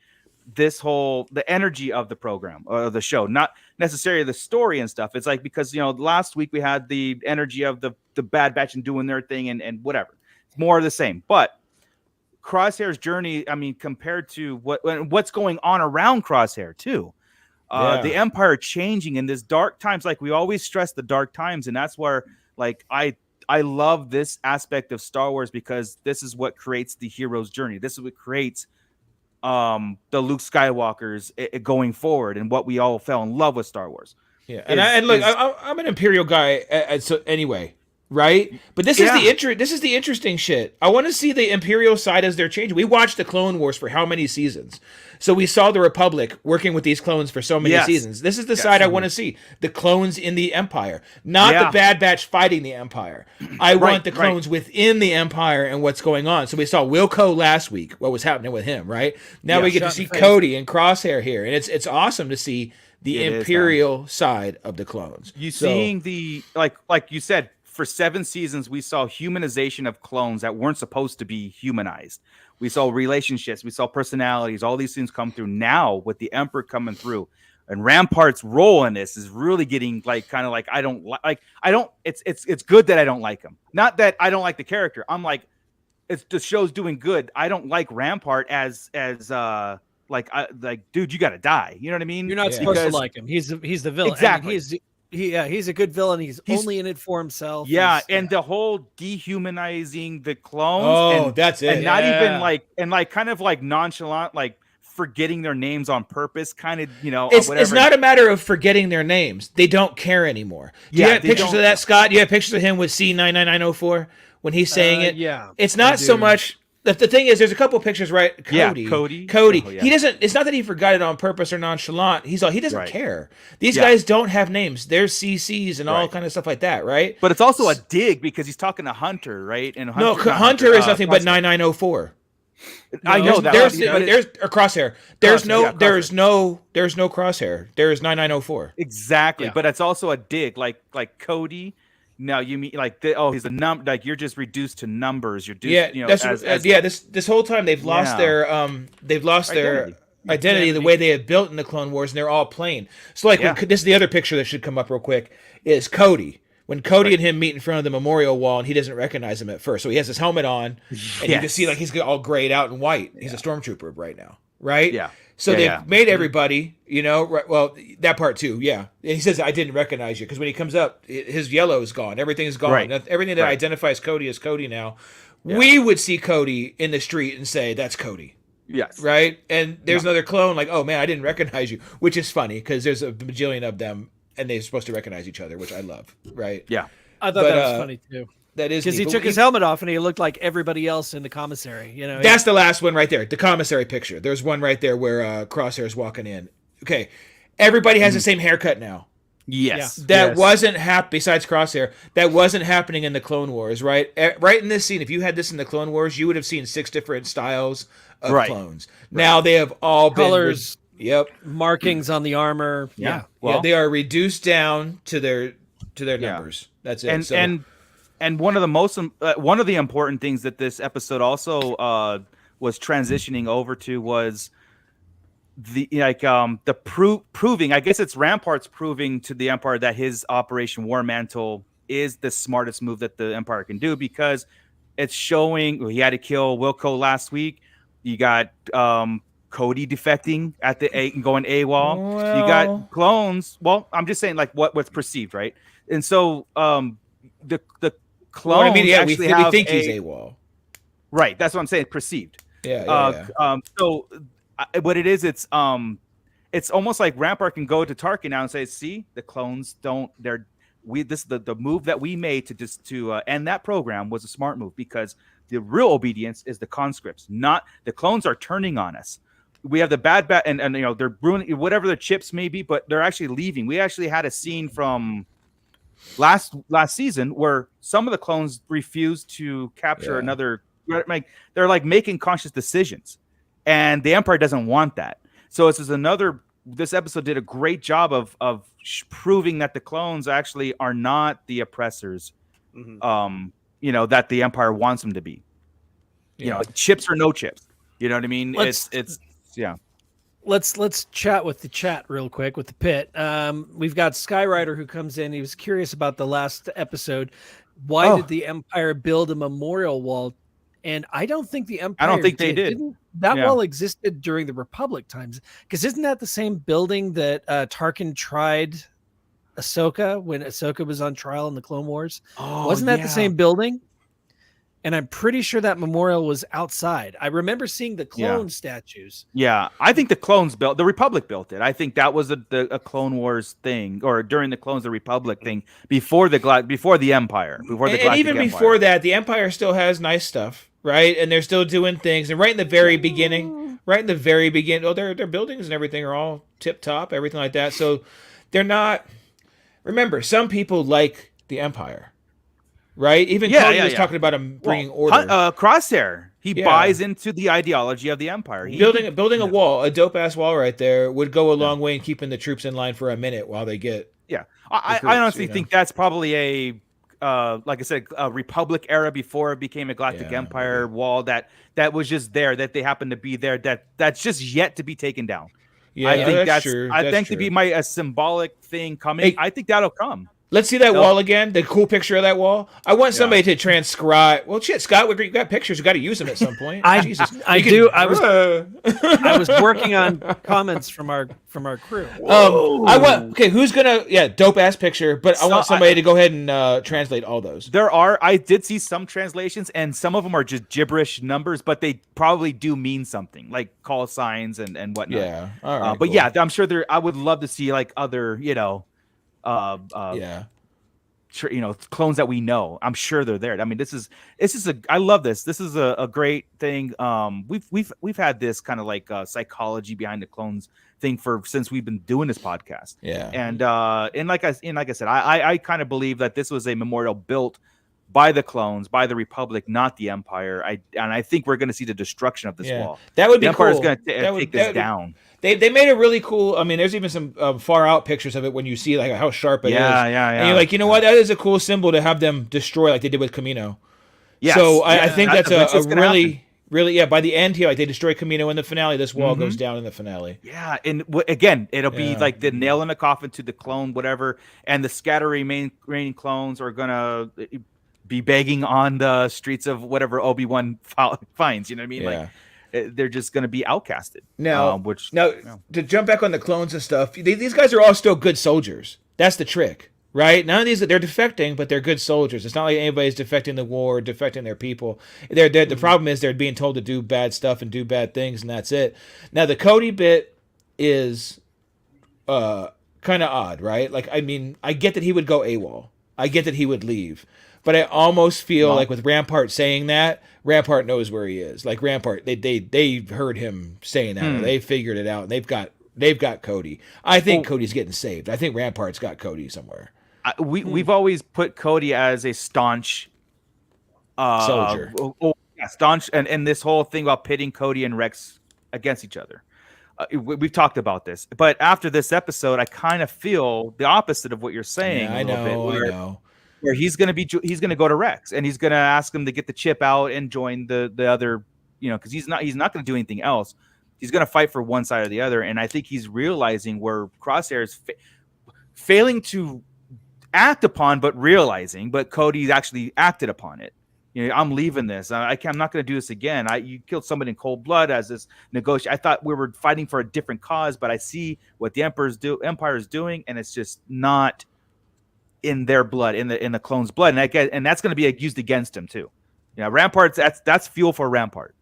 the energy of the program or the show, not necessarily the story and stuff. It's like, because last week we had the energy of the Bad Batch and doing their thing and whatever. It's more of the same. But Crosshair's journey, I mean, compared to what's going on around Crosshair too, the Empire changing in this dark times. Like, we always stress the dark times, and that's where, like, I love this aspect of Star Wars, because this is what creates the hero's journey. This is what creates the Luke Skywalkers going forward, and what we all fell in love with Star Wars. Yeah, I'm an Imperial guy, so anyway, right? But this is the interesting shit. I want to see the Imperial side as they're changing. We watched the Clone Wars for how many seasons? So we saw the Republic working with these clones for so many seasons. This is the side I want to see. The clones in the Empire, not the Bad Batch fighting the Empire. I want the clones within the Empire and what's going on. So we saw Wilco last week, what was happening with him, right? Now we get to see Cody and Crosshair here. And it's awesome to see the Imperial side of the clones. Seeing the, like you said, for 7 seasons, we saw humanization of clones that weren't supposed to be humanized. We saw relationships, we saw personalities, all these things come through. Now with the Emperor coming through, and Rampart's role in this is really getting it's good that I don't like him. Not that I don't like the character. I'm like, it's the show's doing good. I don't like Rampart as dude, you got to die. You know what I mean? You're not supposed to like him. He's the villain. Exactly. I mean, he's a good villain. He's only in it for himself. Yeah, the whole dehumanizing the clones. That's it. And not even kind of nonchalant, like forgetting their names on purpose, kind of, It's not a matter of forgetting their names. They don't care anymore. Do you have pictures of that, Scott? Do you have pictures of him with C99904 when he's saying it? Yeah. It's not so much. The thing is, there's a couple of pictures, right? Cody. Oh, yeah. He doesn't. It's not that he forgot it on purpose or nonchalant. He doesn't care. These guys don't have names. They're CCs and all kind of stuff like that, right? But it's also a dig, because he's talking to Hunter, right? And Hunter is nothing but 9904. I know that. There's Crosshair. There's no Crosshair. There's 9904. Exactly, but it's also a dig, like Cody. No, you mean he's a number, like you're just reduced to numbers. You're this whole time they've lost their identity the way they had built in the Clone Wars, and they're all plain. So this is the other picture that should come up real quick, is Cody. When Cody and him meet in front of the memorial wall, and he doesn't recognize him at first. So he has his helmet on, and you can see he's all grayed out and white. He's a stormtrooper right now, right? Yeah. So they've made everybody, well, that part too, yeah. And he says, I didn't recognize you, because when he comes up, his yellow is gone. Everything is gone. Right. Everything that identifies Cody is Cody now. Yeah. We would see Cody in the street and say, that's Cody. Yes. Right? And there's another clone like, oh, man, I didn't recognize you, which is funny, because there's a bajillion of them, and they're supposed to recognize each other, which I love, right? Yeah. I thought that was funny, too. That is because he took his helmet off and he looked like everybody else in the commissary. That's the last one right there. The commissary picture. There's one right there where Crosshair is walking in. Okay, everybody has the same haircut now. Yes, that wasn't besides Crosshair. That wasn't happening in the Clone Wars, right? Right in this scene, if you had this in the Clone Wars, you would have seen 6 different styles of clones. Right. Now they have all colors. Yep, markings on the armor. Yeah, well, they are reduced down to their numbers. That's it. And one of the important things that this episode also was transitioning over to was the proving. I guess it's Rampart's proving to the Empire that his Operation War Mantle is the smartest move that the Empire can do, because it's showing he had to kill Wilco last week. You got Cody defecting at and going AWOL. Well, you got clones. Well, I'm just saying what's perceived, right? And so the clones we think he's AWOL. Right, that's what I'm saying. Perceived. Yeah. So what it is, it's almost like Rampart can go to Tarkin now and say, "See, the clones don't. This the move that we made to end that program was a smart move, because the real obedience is the conscripts, not the clones are turning on us. We have the bad and they're ruining whatever the chips may be, but they're actually leaving. We actually had a scene from last season where some of the clones refused to capture another. They're like making conscious decisions, and the Empire doesn't want that. So this episode did a great job of proving that the clones actually are not the oppressors. That the Empire wants them to be. Chips or no chips. You know what I mean? Let's chat with the chat real quick with the pit. We've got Skyrider who comes in. He was curious about the last episode. Why did the Empire build a memorial wall? And I don't think the Empire. I don't think they did. That wall existed during the Republic times, because isn't that the same building that Tarkin tried Ahsoka when Ahsoka was on trial in the Clone Wars? Wasn't that the same building? And I'm pretty sure that memorial was outside. I remember seeing the clone statues. Yeah, I think the Republic built it. I think that was a Clone Wars thing, or during the Clones, the Republic thing, before the Empire, and even before that, the Empire still has nice stuff, right? And they're still doing things. And right in the very beginning, their buildings and everything are all tip top, everything like that. So they're not. Remember, some people like the Empire. Right? Even Cody was talking about him bringing order. Crosshair, he buys into the ideology of the Empire. Building a wall, a dope-ass wall right there, would go a long way in keeping the troops in line for a minute while they get... Yeah. I honestly think that's probably like I said, a Republic era before it became a Galactic Empire wall that was just there, that they happen to be there, that's just yet to be taken down. Yeah, I think that's true. I think to be a symbolic thing coming. I think that'll come. Let's see that wall again. The cool picture of that wall. I want somebody to transcribe. Well, shit, Scott, you got pictures. You got to use them at some point. Jesus, I do. I was working on comments from our crew. Who's gonna? Dope ass picture. But I want somebody to go ahead and translate all those. I did see some translations, and some of them are just gibberish numbers, but they probably do mean something, like call signs and whatnot. Yeah. All right. But cool. I'm sure I would love to see like other, clones that we know. I'm sure they're there. I mean, I love this. This is a great thing. We've had this kind of like psychology behind the clones thing since we've been doing this podcast. Yeah. And like I said, I kind of believe that this was a memorial built by the clones, by the Republic, not the Empire. I think we're going to see the destruction of this wall. That would be cool. The Empire's going to take this down. They made a really cool. I mean, there's even some far out pictures of it when you see like how sharp it is. Yeah. And you're like, you know what? That is a cool symbol to have them destroy like they did with Camino. Yes. So I think that's a really by the end here, like they destroy Camino in the finale. This wall goes down in the finale. Yeah, and again, it'll be like the nail in the coffin to the clone, whatever, and the remaining clones are gonna be begging on the streets of whatever Obi-Wan finds. You know what I mean? Yeah. they're just going to be outcasted. Now, to jump back on the clones and stuff, these guys are all still good soldiers. That's the trick, right? None of these, they're defecting, but they're good soldiers. It's not like anybody's defecting the war, defecting their people. The problem is they're being told to do bad stuff and do bad things, and that's it. Now, the Cody bit is kind of odd, right? Like, I mean, I get that he would go AWOL. I get that he would leave. But I almost feel like with Rampart saying that, Rampart knows where he is. Like Rampart, they heard him saying that. Or they figured it out. And they've got Cody. I think Cody's getting saved. I think Rampart's got Cody somewhere. We've always put Cody as a staunch soldier. Staunch, and this whole thing about pitting Cody and Rex against each other. We've talked about this, but after this episode, I kind of feel the opposite of what you're saying. Yeah, I know. Where he's gonna go to Rex and he's gonna ask him to get the chip out and join the other, because he's not gonna do anything else. He's gonna fight for one side or the other, and I think he's realizing where Crosshair is failing to act upon, but realizing. But Cody's actually acted upon it. I'm leaving this. I'm not going to do this again. You killed somebody in cold blood as this negotiation. I thought we were fighting for a different cause, but I see what the Empire is doing, and it's just not in their blood, in the clone's blood, and that's going to be used against him too. Rampart's that's fuel for Rampart.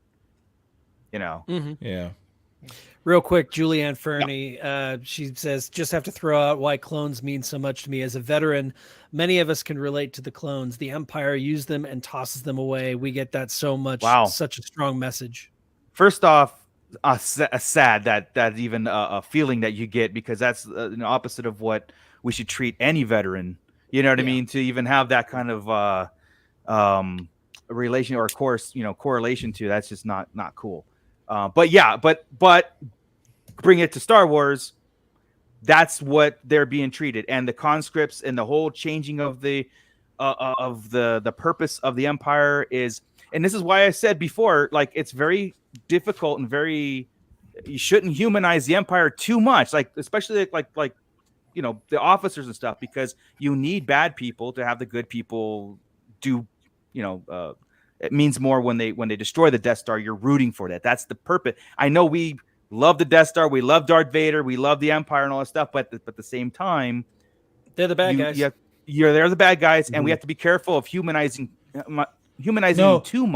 Yeah. Real quick, Julianne Fernie, she says, just have to throw out why clones mean so much to me. As a veteran, many of us can relate to the clones. The Empire used them and tosses them away. We get that so much. Wow. Such a strong message. First off, sad that even a feeling that you get, because that's the opposite of what we should treat any veteran. You know what I mean? To even have that kind of relation or correlation to, that's just not cool. But bring it to Star Wars, that's what they're being treated, and the conscripts and the whole changing of the purpose of the Empire is, and this is why I said before, like, it's very difficult and you shouldn't humanize the Empire too much, like especially like the officers and stuff, because you need bad people to have the good people do. It means more when they destroy the Death Star. You're rooting for that. That's the purpose. I know we love the Death Star, we love Darth Vader, we love the Empire and all that stuff, but at the same time, they're the bad guys. They're the bad guys, and we have to be careful of humanizing too much.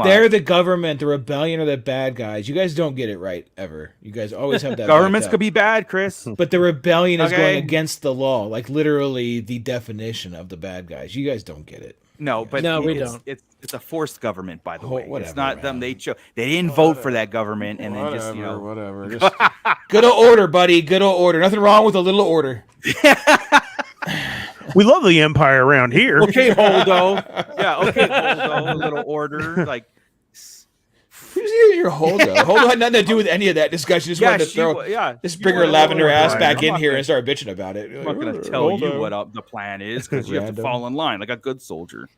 They're the government. The rebellion are the bad guys. You guys don't get it right ever. You guys always have that. Governments could be bad, Chris, but the rebellion is going against the law, like literally the definition of the bad guys. You guys don't get it. No, but we don't. It's a forced government, by the way. Whatever, it's not them. man. They didn't vote for that government, and then whatever. Just good old order, buddy. Good old order. Nothing wrong with a little order. We love the Empire around here. Okay, Holdo. Yeah, okay, Holdo. A little order, like. Who's your Holdo? Holdo had nothing to do with any of that discussion. Just wanted to just bring her lavender ass back in here and start bitching about it. I'm not going to tell you what the plan is, because you have to fall in line like a good soldier.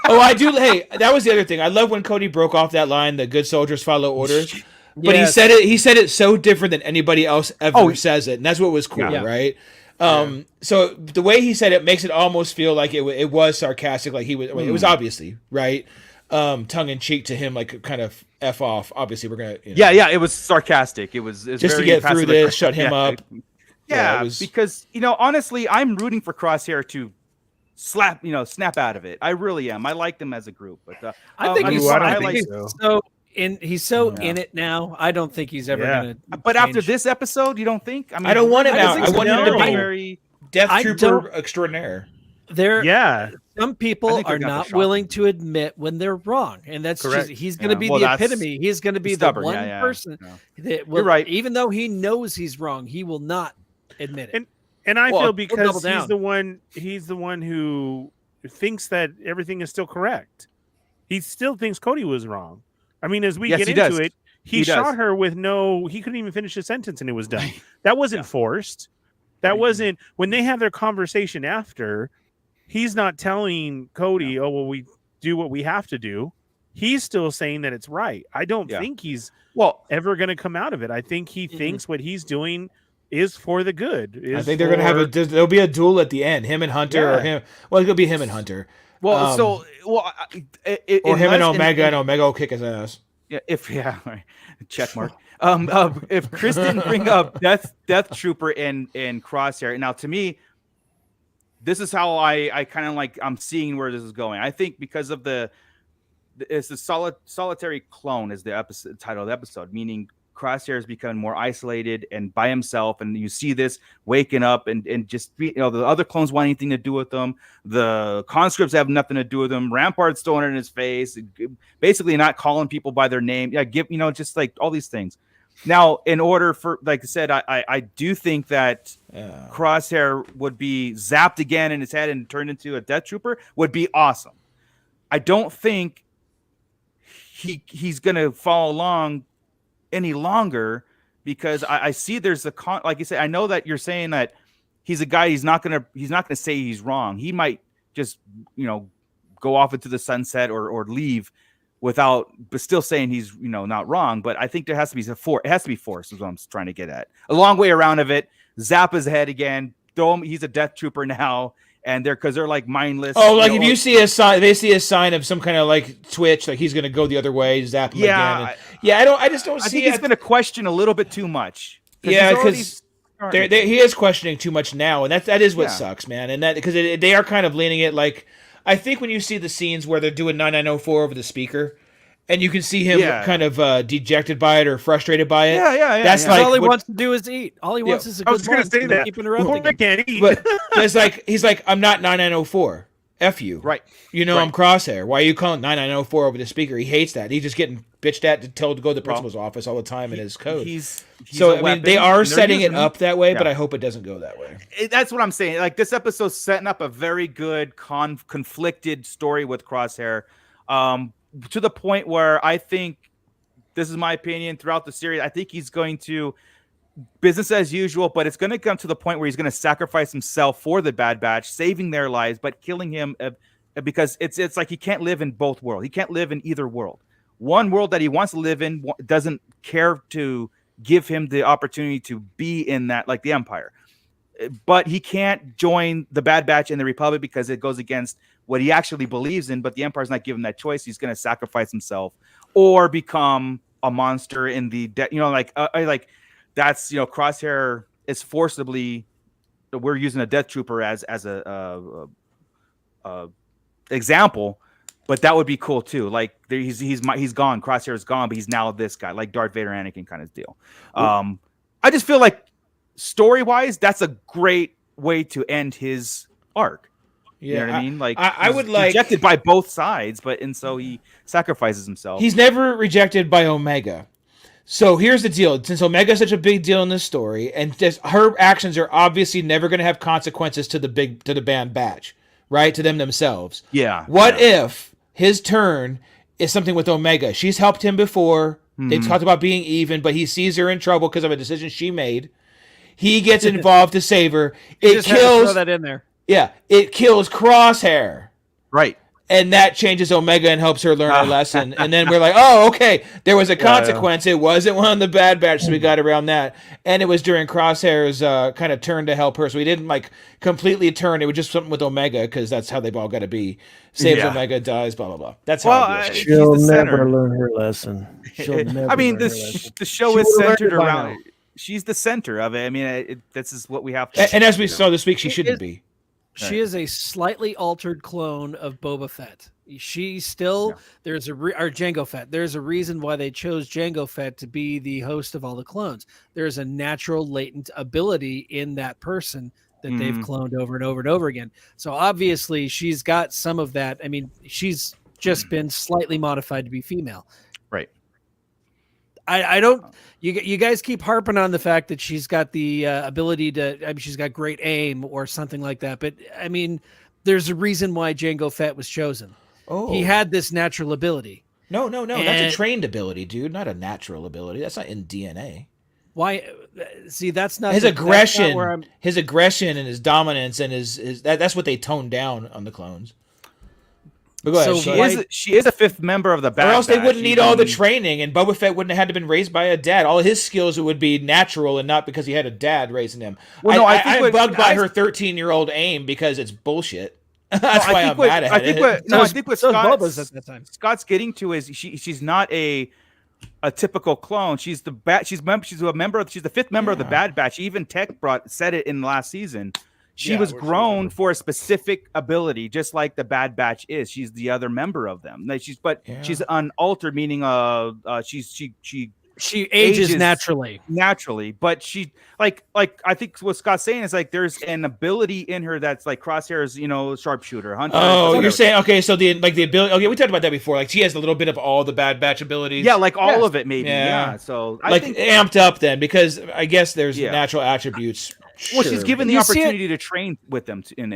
I do. Hey, that was the other thing. I love when Cody broke off that line, the good soldiers follow orders. But he said it so different than anybody else ever says it. And that's what was cool, right? So the way he said it makes it almost feel like it was sarcastic, like he was. It was obviously right, tongue in cheek to him, like kind of f off. Obviously, we're gonna. It was sarcastic. It was just to get through this, shut him up. Because honestly, I'm rooting for Crosshair to snap out of it. I really am. I like them as a group, but I think he's so in it now. I don't think he's ever gonna. But after this episode, you don't think? I don't want him out. I want him to be very Death Trooper extraordinaire. Some people are not willing to admit when they're wrong, and that's just, he's going to be the epitome. He's going to be the one person that will, you're right. Even though he knows he's wrong, he will not admit it. And I feel because he's the one who thinks that everything is still correct. He still thinks Cody was wrong. I mean, as we get into it, he shot her with he couldn't even finish a sentence and it was done. That wasn't forced. That wasn't when they have their conversation after. He's not telling Cody, we do what we have to do. He's still saying that it's right. I don't think he's ever going to come out of it. I think he thinks what he's doing is for the good. I think they're going to have there'll be a duel at the end. Him and Hunter or him. Well, it'll be him and Hunter. Well, or him and Omega, and Omega will kick his ass. check mark. If Chris didn't bring up Death Trooper in Crosshair, now to me, this is how I kind of like I'm seeing where this is going. I think because of it's the solitary clone is the episode title of the episode, meaning Crosshair has become more isolated and by himself, and you see this waking up and just the other clones want anything to do with them. The conscripts have nothing to do with them. Rampart's throwing it in his face, basically not calling people by their name. Just like all these things. Now, in order for, like I said, I do think that Crosshair would be zapped again in his head and turned into a Death Trooper would be awesome. I don't think he's gonna follow along any longer because I see there's like you said, I know that you're saying that he's a guy, he's not gonna say he's wrong. He might just go off into the sunset or leave but still saying he's not wrong. But I think there has to be it has to be force is what I'm trying to get at. A long way around of it. Zap his head again, throw him, he's a Death Trooper now. And they're like mindless. Oh, like if you see a sign, they see a sign of some kind of like twitch, like he's going to go the other way, zap him again. I just don't see. I think he's going to question a little bit too much. Yeah, because he is questioning too much now, and that is what sucks, man. And that because they are kind of leaning it like I think when you see the scenes where they're doing 9904 over the speaker. And you can see him kind of dejected by it or frustrated by it. Yeah. That's like all he wants to do is eat. All he wants is a good lunch. I was going to say that. Keep interrupting him. Can't eat. But it's like he's like, I'm not 9904. F you. Right. I'm Crosshair. Why are you calling 9904 over the speaker? He hates that. He's just getting bitched at told to go to the principal's office all the time in his code. He's they are setting it up that way, but I hope it doesn't go that way. That's what I'm saying. Like this episode's setting up a very good conflicted story with Crosshair. To the point where I think, this is my opinion, throughout the series, I think he's going to business as usual, but it's going to come to the point where he's going to sacrifice himself for the Bad Batch, saving their lives, but killing him because it's like he can't live in both worlds. He can't live in either world. One world that he wants to live in doesn't care to give him the opportunity to be in that, like the Empire. But he can't join the Bad Batch and the Republic because it goes against what he actually believes in, but the Empire's not giving that choice. He's going to sacrifice himself or become a monster in the that's Crosshair is forcibly, we're using a Death Trooper as a example, but that would be cool too. Like he's gone, Crosshair is gone, but he's now this guy, like Darth Vader, Anakin kind of deal. I just feel like story-wise, that's a great way to end his arc. Yeah, you know what I mean? Like I would like rejected by both sides, and so he sacrifices himself. He's never rejected by Omega. So here's the deal: since Omega is such a big deal in this story, and just her actions are obviously never going to have consequences to the Bad Batch, right? To them themselves. Yeah. What if his turn is something with Omega? She's helped him before. Mm-hmm. They talked about being even, but he sees her in trouble because of a decision she made. He gets involved to save her. It kills. Throw that in there. Yeah, it kills Crosshair. Right. And that changes Omega and helps her learn her lesson. And then we're like, oh, okay, there was a consequence. Yeah. It wasn't one of the Bad Batch, so we got around that. And it was during Crosshair's kind of turn to help her. So we didn't like completely turn. It was just something with Omega because that's how they've all got to be. Saves Omega, dies, blah, blah, blah. That's how it is. She'll never learn her lesson. The show is centered around... She's the center of it. I mean, this is what we have to... And as we saw this week, she shouldn't be. She is a slightly altered clone of Boba Fett. She's still or Jango Fett. There's a reason why they chose Jango Fett to be the host of all the clones. There's a natural latent ability in that person that they've cloned over and over and over again. So obviously she's got some of that. I mean, she's just been slightly modified to be female. Right. I don't. You guys keep harping on the fact that she's got the ability to. I mean, she's got great aim or something like that. But I mean, there's a reason why Jango Fett was chosen. Oh, he had this natural ability. No. That's a trained ability, dude. Not a natural ability. That's not in DNA. Why? See, that's not his aggression. His aggression and his dominance and his that's what they toned down on the clones. But go ahead. So she is a fifth member of the Bad Batch. Or else they wouldn't need all the training, and Boba Fett wouldn't have had to been raised by a dad. All of his skills would be natural and not because he had a dad raising him. Well, no, I'm bugged by her 13-year-old aim because it's bullshit. That's why I'm mad at it. I think what Scott's getting to is she's not a a typical clone. She's the she's a member of. She's the 5th member of the Bad Batch. Even Tech said it in the last season. She was grown for a specific ability, just like the Bad Batch is. She's the other member of them. She's unaltered, meaning she ages naturally. But she like I think what Scott's saying is like there's an ability in her that's like Crosshair's, sharpshooter, hunter. Oh, you're saying okay, so the ability. Okay, we talked about that before. Like she has a little bit of all the Bad Batch abilities. Yeah, like all of it, maybe. Yeah. So I think amped up then, because I guess there's natural attributes. Well, she's given the opportunity to train with them, and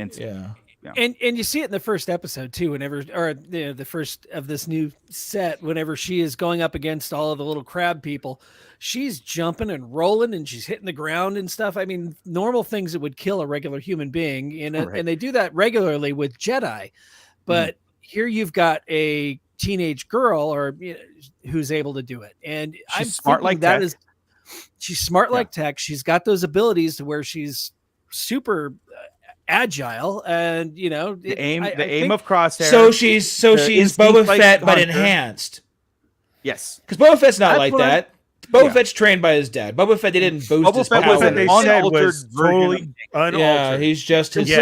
you see it in the first episode too. Whenever, or the first of this new set, whenever she is going up against all of the little crab people, she's jumping and rolling and she's hitting the ground and stuff. I mean, normal things that would kill a regular human being, and they do that regularly with Jedi. But here you've got a teenage girl who's able to do it, and she's smart like that. She's smart like Tech. She's got those abilities to where she's super agile, and the aim of Crosshair. So she's Boba Fett, but enhanced. Yes, because Boba Fett's not like that. Boba Fett's trained by his dad. Boba Fett didn't boost his power. They said was totally unaltered. Yeah, he's just his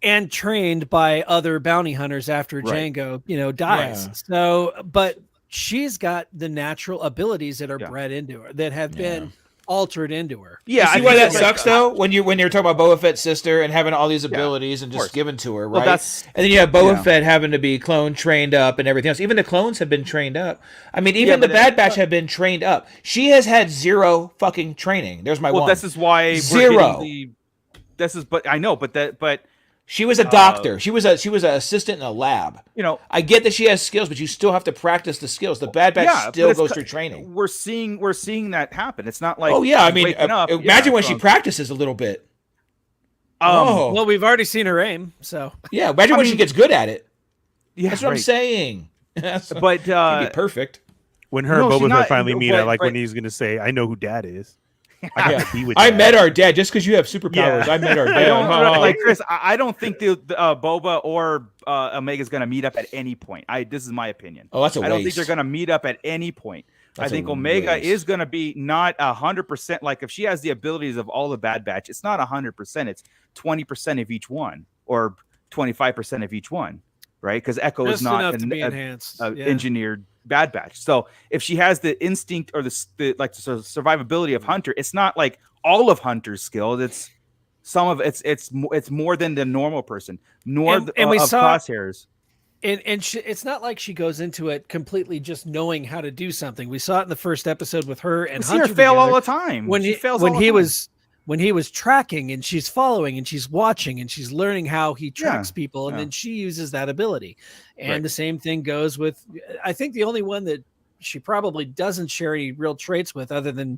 and trained by other bounty hunters after Jango, dies. Yeah. So, but she's got the natural abilities that are bred into her, that have been altered into her. Yeah, you see why that sucks though? When you're talking about Boba Fett's sister and having all these abilities and just given to her, right? Well, and then you have Boba Fett having to be clone trained up and everything else. Even the clones have been trained up. I mean, even the Bad Batch have been trained up. She has had 0 fucking training. There's my one. Well, this is why 0. But she was a doctor. She was an assistant in a lab. I get that she has skills, but you still have to practice the skills. The Bad Batch still goes through training. We're seeing that happen. It's not like I mean, imagine when she practices a little bit. Well, we've already seen her aim, so imagine when she gets good at it. Yeah, that's what I'm saying. But it'd be perfect. When her and Boba Fett finally meet, when he's going to say, "I know who Dad is." I met our dad just because you have superpowers. I met our dad. Like Chris, I don't think the Boba or Omega's going to meet up at any point. This is my opinion. Oh, that's a waste. I don't think they're going to meet up at any point. I think Omega is going to be not 100%. Like if she has the abilities of all the Bad Batch, it's not 100%. It's 20% of each one or 25% of each one, right? Because Echo is not an engineered Bad Batch. So if she has the instinct or the survivability of Hunter, it's not like all of Hunter's skills. It's some of it's more than the normal person. And we saw Crosshairs. And it's not like she goes into it completely just knowing how to do something. We saw it in the first episode with her and Hunter. See her fail all the time. When he was tracking and she's following and she's watching and she's learning how he tracks people, and then she uses that ability. And the same thing goes with, I think the only one that she probably doesn't share any real traits with other than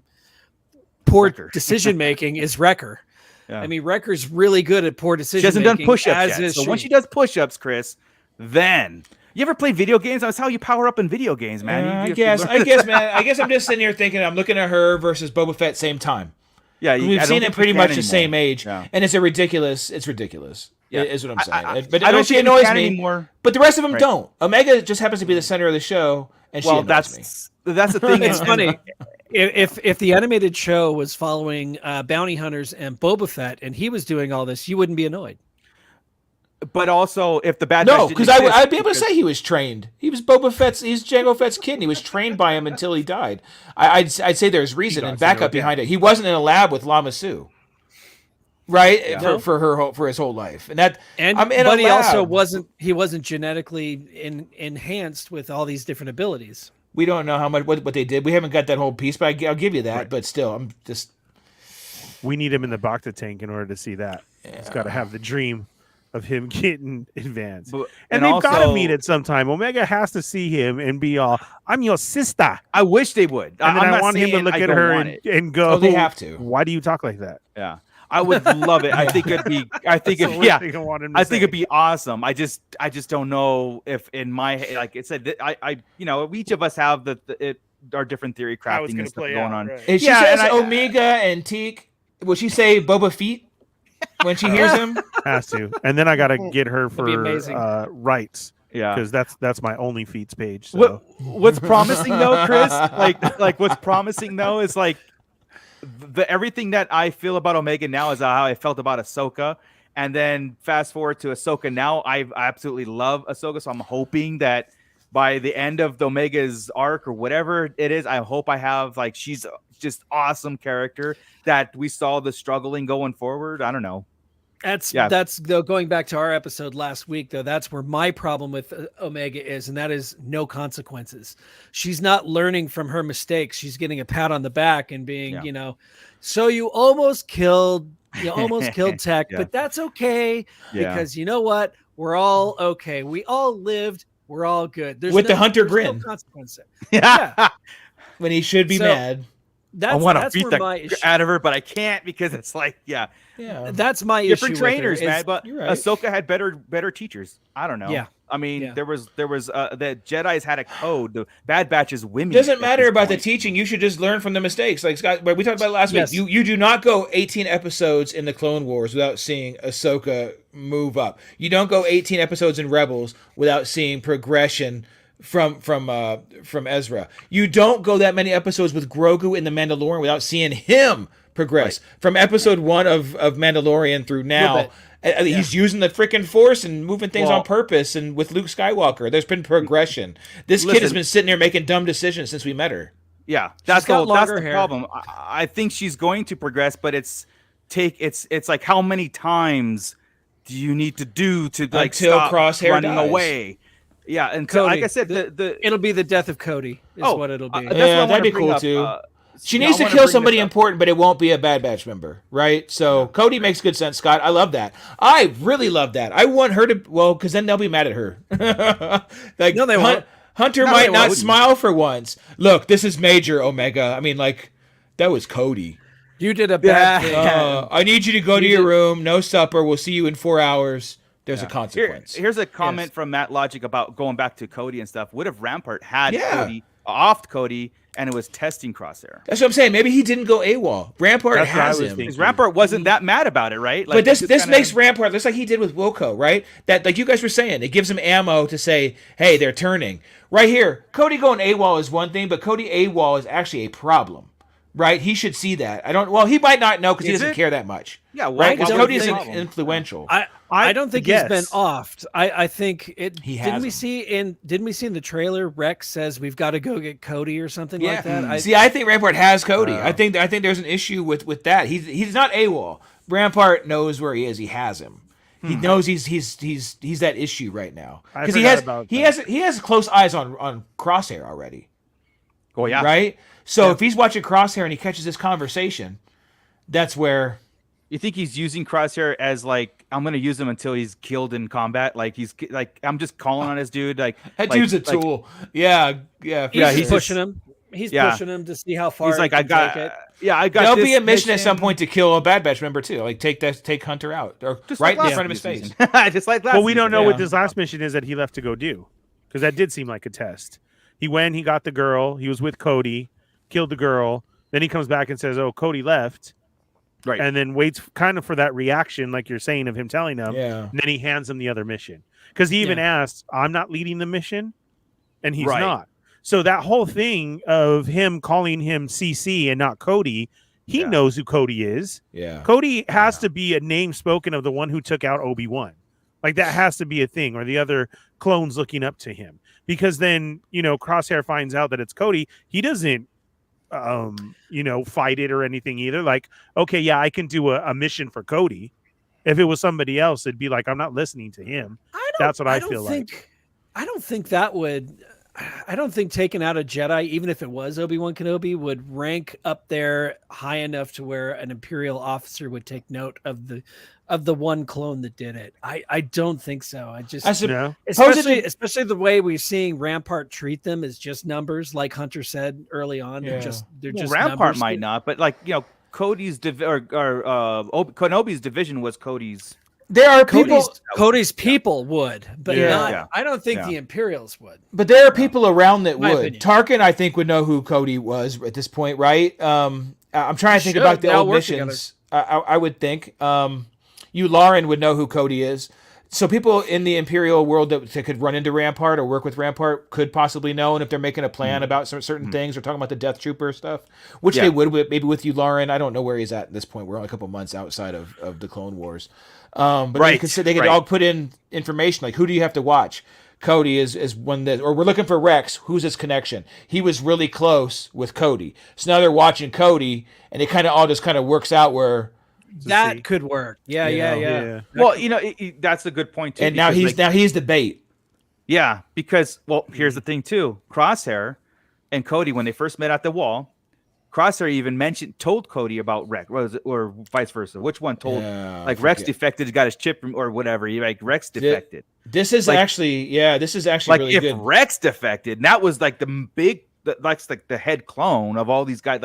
poor decision making is Wrecker. Yeah. I mean, Wrecker's really good at poor decision making. She hasn't done push-ups yet. So when she does push-ups, Chris, then you ever played video games? That's how you power up in video games, man. I guess, man. I guess I'm just sitting here thinking I'm looking at her versus Boba Fett same time. Yeah, we've seen it pretty much the same age, and it's ridiculous. It's ridiculous. Yeah. Is what I'm saying. But I don't. She annoys me anymore. But the rest of them don't. Omega just happens to be the center of the show, and she annoys me. That's the thing. It's funny. If the animated show was following bounty hunters and Boba Fett, and he was doing all this, you wouldn't be annoyed. But also, if the Bad Batch because I'd be able to say he was trained. He's Jango Fett's kid, and he was trained by him until he died. I'd say there's reason and backup behind it. He wasn't in a lab with Lama Su, right? Yeah. For his whole life, but he also wasn't genetically enhanced with all these different abilities. We don't know how much what they did. We haven't got that whole piece, but I'll give you that. Right. But still, I'm just. We need him in the Bacta tank in order to see that. Yeah. He's got to have the dream of him getting advanced. And they've got to meet at some time. Omega has to see him and be all, "I'm your sister." I wish they would. And I want him to look at her and go, they have to. Why do you talk like that? Yeah. I would love it. I think it'd be awesome. I just don't know if in my, like it said, each of us have our different theory crafting and stuff going on. Right. If she says Omega and Teak, will she say Boba Feet? When she hears him, has to, and then I gotta get her for rights Yeah, because that's my only feats page. So. What's promising though, Chris? like what's promising though is like everything that I feel about Omega now is how I felt about Ahsoka, and then fast forward to Ahsoka now. I absolutely love Ahsoka, so I'm hoping that by the end of the Omega's arc or whatever it is, I hope I have like she's just awesome character that we saw the struggling going forward. I don't know. That's though going back to our episode last week though, that's where my problem with Omega is, and that is no consequences. She's not learning from her mistakes. She's getting a pat on the back and being, so you almost killed Tech, but that's okay because you know what? We're all okay. We all lived. We're all good. With the Hunter grin. No consequence. When he should be mad. I want to beat the out of her, but I can't because it's like, that's my different issue. Trainers, man. But Ahsoka had better teachers. I don't know. Yeah, I mean, there was the Jedi's had a code. The Bad Batch's women. It doesn't matter about the teaching. You should just learn from the mistakes. Like Scott, we talked about it last week. You do not go 18 episodes in the Clone Wars without seeing Ahsoka move up. You don't go 18 episodes in Rebels without seeing progression from Ezra. You don't go that many episodes with Grogu in The Mandalorian without seeing him progress from episode 1 of Mandalorian through now. He's using the freaking Force and moving things on purpose. And with Luke Skywalker, there's been progression. This kid has been sitting there making dumb decisions since we met her. Yeah, that's the problem. I think she's going to progress, but it's like how many times do you need to do to like until stop Crosshair running dies. away? Yeah, and Cody, like I said, it'll be the death of Cody. Is what it'll be. That'd be cool too. She needs to kill somebody important, but it won't be a Bad Batch member, right? So Cody makes good sense, Scott. I love that. I really love that. I want her to, because then they'll be mad at her. Like, no, they won't. Hunter might not smile for once. Look, this is major, Omega. I mean, like, that was Cody. You did a bad thing. I need you to go to your room. No supper. We'll see you in 4 hours. There's a consequence. Here's a comment from Matt Logic about going back to Cody and stuff. What if Rampart had Cody, offed Cody, and it was testing Crosshair? That's what I'm saying. Maybe he didn't go AWOL. Rampart has him. Because Rampart wasn't that mad about it, right? Like, but this makes Rampart, just like he did with Wilco, right? That, like you guys were saying, it gives him ammo to say, hey, they're turning. Right here, Cody going AWOL is one thing, but Cody AWOL is actually a problem. Right, he should see that. He might not know because he doesn't care that much. Yeah, right. Because Cody isn't influential. I don't think he's been offed. I think it. He didn't we see in the trailer? Rex says we've got to go get Cody or something like that. I think Rampart has Cody. I think there's an issue with that. He's not AWOL. Rampart knows where he is. He has him. He knows he's that issue right now because he has close eyes on Crosshair already. Oh yeah, right. So if he's watching Crosshair and he catches this conversation, that's where you think he's using Crosshair as like, I'm going to use him until he's killed in combat. Like he's like, I'm just calling on his dude. Like that dude's a tool. Yeah. He's pushing him. He's pushing him to see how far. He's like, I got it. There'll be a mission at some point to kill a Bad Batch member too. Like take Hunter out or just right in front of his face. Just like last. Well, we don't know what this last mission is that he left to go do, because that did seem like a test. He went. He got the girl. He was with Cody. Killed the girl, then he comes back and says, "Oh, Cody left," right? And then waits kind of for that reaction, like you're saying, of him telling them. Yeah. And then he hands him the other mission because he even asked, "I'm not leading the mission," and he's not. So that whole thing of him calling him CC and not Cody, he knows who Cody is. Yeah, Cody has to be a name spoken of the one who took out Obi-Wan. Like that has to be a thing, or the other clones looking up to him, because then Crosshair finds out that it's Cody. He doesn't. Fight it or anything either. Like, okay, yeah, I can do a mission for Cody. If it was somebody else, it'd be like, I'm not listening to him. That's what I feel like. I don't think that would. I don't think taking out a Jedi, even if it was Obi-Wan Kenobi, would rank up there high enough to where an Imperial officer would take note of the one clone that did it. I don't think so. Especially the way we're seeing Rampart treat them is just numbers, like Hunter said early on. They're just Rampart numbers. might not, but Cody's Kenobi's division was Cody's. There are people. Cody's people would, but not. Yeah. I don't think the Imperials would. But there are people around that would. Opinion. Tarkin, I think, would know who Cody was at this point, right? I'm trying to think about the old missions. I would think. Lauren would know who Cody is. So people in the Imperial world that could run into Rampart or work with Rampart could possibly know, and if they're making a plan about certain things or talking about the Death Trooper stuff, which they would, maybe with you, Lauren. I don't know where he's at this point. We're only a couple months outside of the Clone Wars. But they could all put in information, like who do you have to watch? Cody is one that, or we're looking for Rex. Who's his connection? He was really close with Cody. So now they're watching Cody, and it kind of all just kind of works out where... That could work. Yeah. Well, that's a good point too. And now he's the bait. Yeah, because here's the thing too. Crosshair and Cody, when they first met at the wall, Crosshair even told Cody about Rex, or vice versa. Which one told? Rex defected, got his chip or whatever. Rex defected. This is actually really if good. Rex defected, that was like the big. That's like the head clone of all these guys.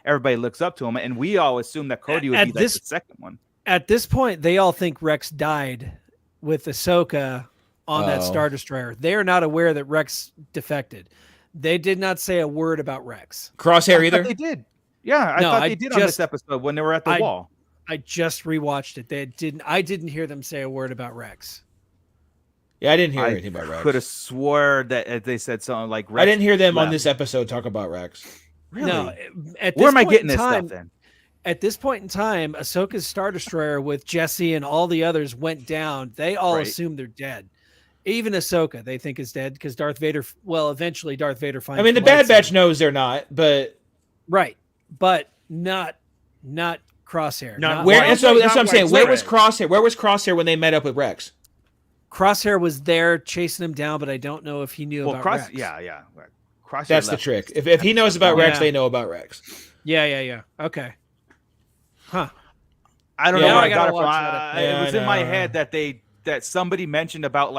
Everybody looks up to him, and we all assume that Cody would be the second one. At this point, they all think Rex died with Ahsoka on that Star Destroyer. They are not aware that Rex defected. They did not say a word about Rex. Crosshair either. They did. Yeah, I thought they did on this episode when they were at the wall. I just rewatched it. They didn't. I didn't hear them say a word about Rex. Yeah, I didn't hear anything about Rex. Could have swore that they said something like Rex. I didn't hear them on this episode talk about Rex. Really? No. Where am I getting this stuff then? At this point in time, Ahsoka's Star Destroyer with Jesse and all the others went down. They all assume they're dead. Even Ahsoka, they think is dead because Darth Vader. Well, eventually Darth Vader finds. I mean, the Bad Batch knows they're not, but but not Crosshair. That's what I'm saying. Where was Crosshair? Where was Crosshair when they met up with Rex? Crosshair was there chasing him down, but I don't know if he knew about Rex. Yeah. Crosshair That's the trick. If he knows about Rex, they know about Rex. Yeah. Okay. Huh. I don't know where I got it from. It was in my head that somebody mentioned about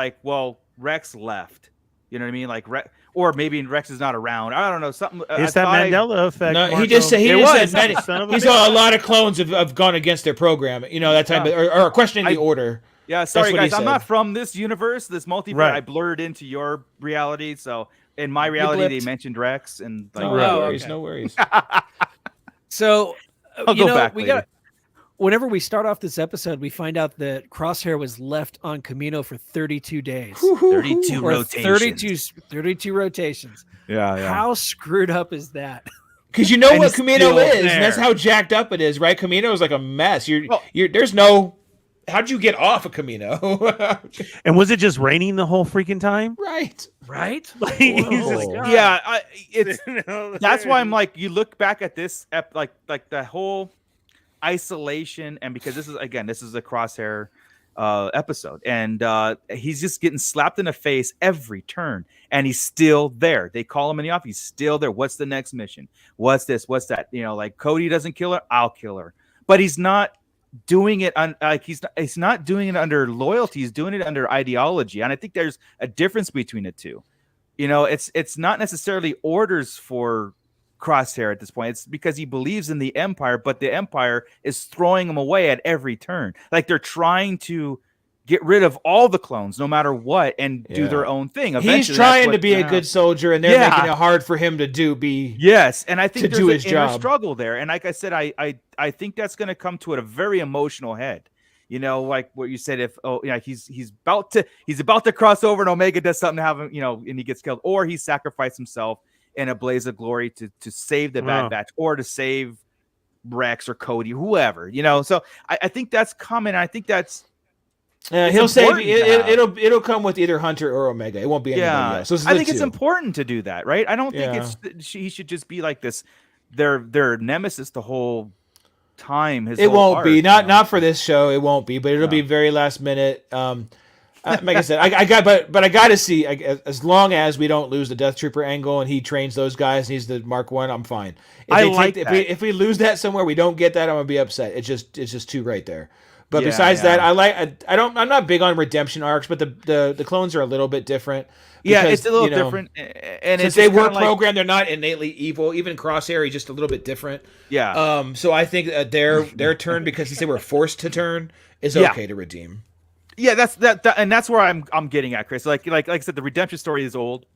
Rex left. You know what I mean? Like or maybe Rex is not around. I don't know something. It's that Mandela effect. No, he just said he saw a lot of clones have gone against their program. That time, or questioning the order. Yeah, sorry guys, I'm not from this universe, this multiverse. Right. I blurred into your reality, so in my reality, they mentioned Rex and no worries. So I'll go back. Whenever we start off this episode, we find out that Crosshair was left on Kamino for 32 days. 32 rotations. 32 rotations. Yeah. How screwed up is that? Because you know what Kamino is, and that's how jacked up it is, right? Kamino is like a mess. There's no. How'd you get off of Kamino? And was it just raining the whole freaking time? Right. That's why I'm like, you look back at this, like the whole isolation, and because this is a Crosshair episode, and he's just getting slapped in the face every turn, and he's still there. They call him in the office, he's still there. What's the next mission? What's this? What's that? Like Cody doesn't kill her, I'll kill her, but he's not doing it he's not doing it under loyalty, he's doing it under ideology, and I think there's a difference between the two. It's not necessarily orders for Crosshair at this point. It's because he believes in the Empire, but the Empire is throwing him away at every turn. Like they're trying to get rid of all the clones no matter what and do their own thing. Eventually, he's trying to be a good soldier, and they're making it hard for him to be and I think there's an inner struggle there. And like I said, I think that's going to come to a very emotional head. Like what you said, if he's about to cross over and Omega does something to have him, and he gets killed, or he sacrificed himself in a blaze of glory to save the Bad Batch, or to save Rex or Cody, whoever. So I think that's coming. I think that's he'll save it'll come with either Hunter or Omega. It won't be anybody else. So I think it's important to do that, right? I don't think he should just be like this their nemesis the whole time. It won't be not for this show. It won't be, but it'll be very last minute. Like I said, I got to see, as long as we don't lose the Death Trooper angle and he trains those guys and he's the Mark I, I'm fine. If we lose that somewhere, we don't get that, I'm gonna be upset. It's just too right there. But besides that, I'm not big on redemption arcs, but the clones are a little bit different. Because, it's a little different, and since they were programmed, they're not innately evil. Even Crosshair is just a little bit different. Yeah. So I think their turn, because since they were forced to turn, is okay to redeem. Yeah, that's where I'm getting at, Chris. Like I said, the redemption story is old.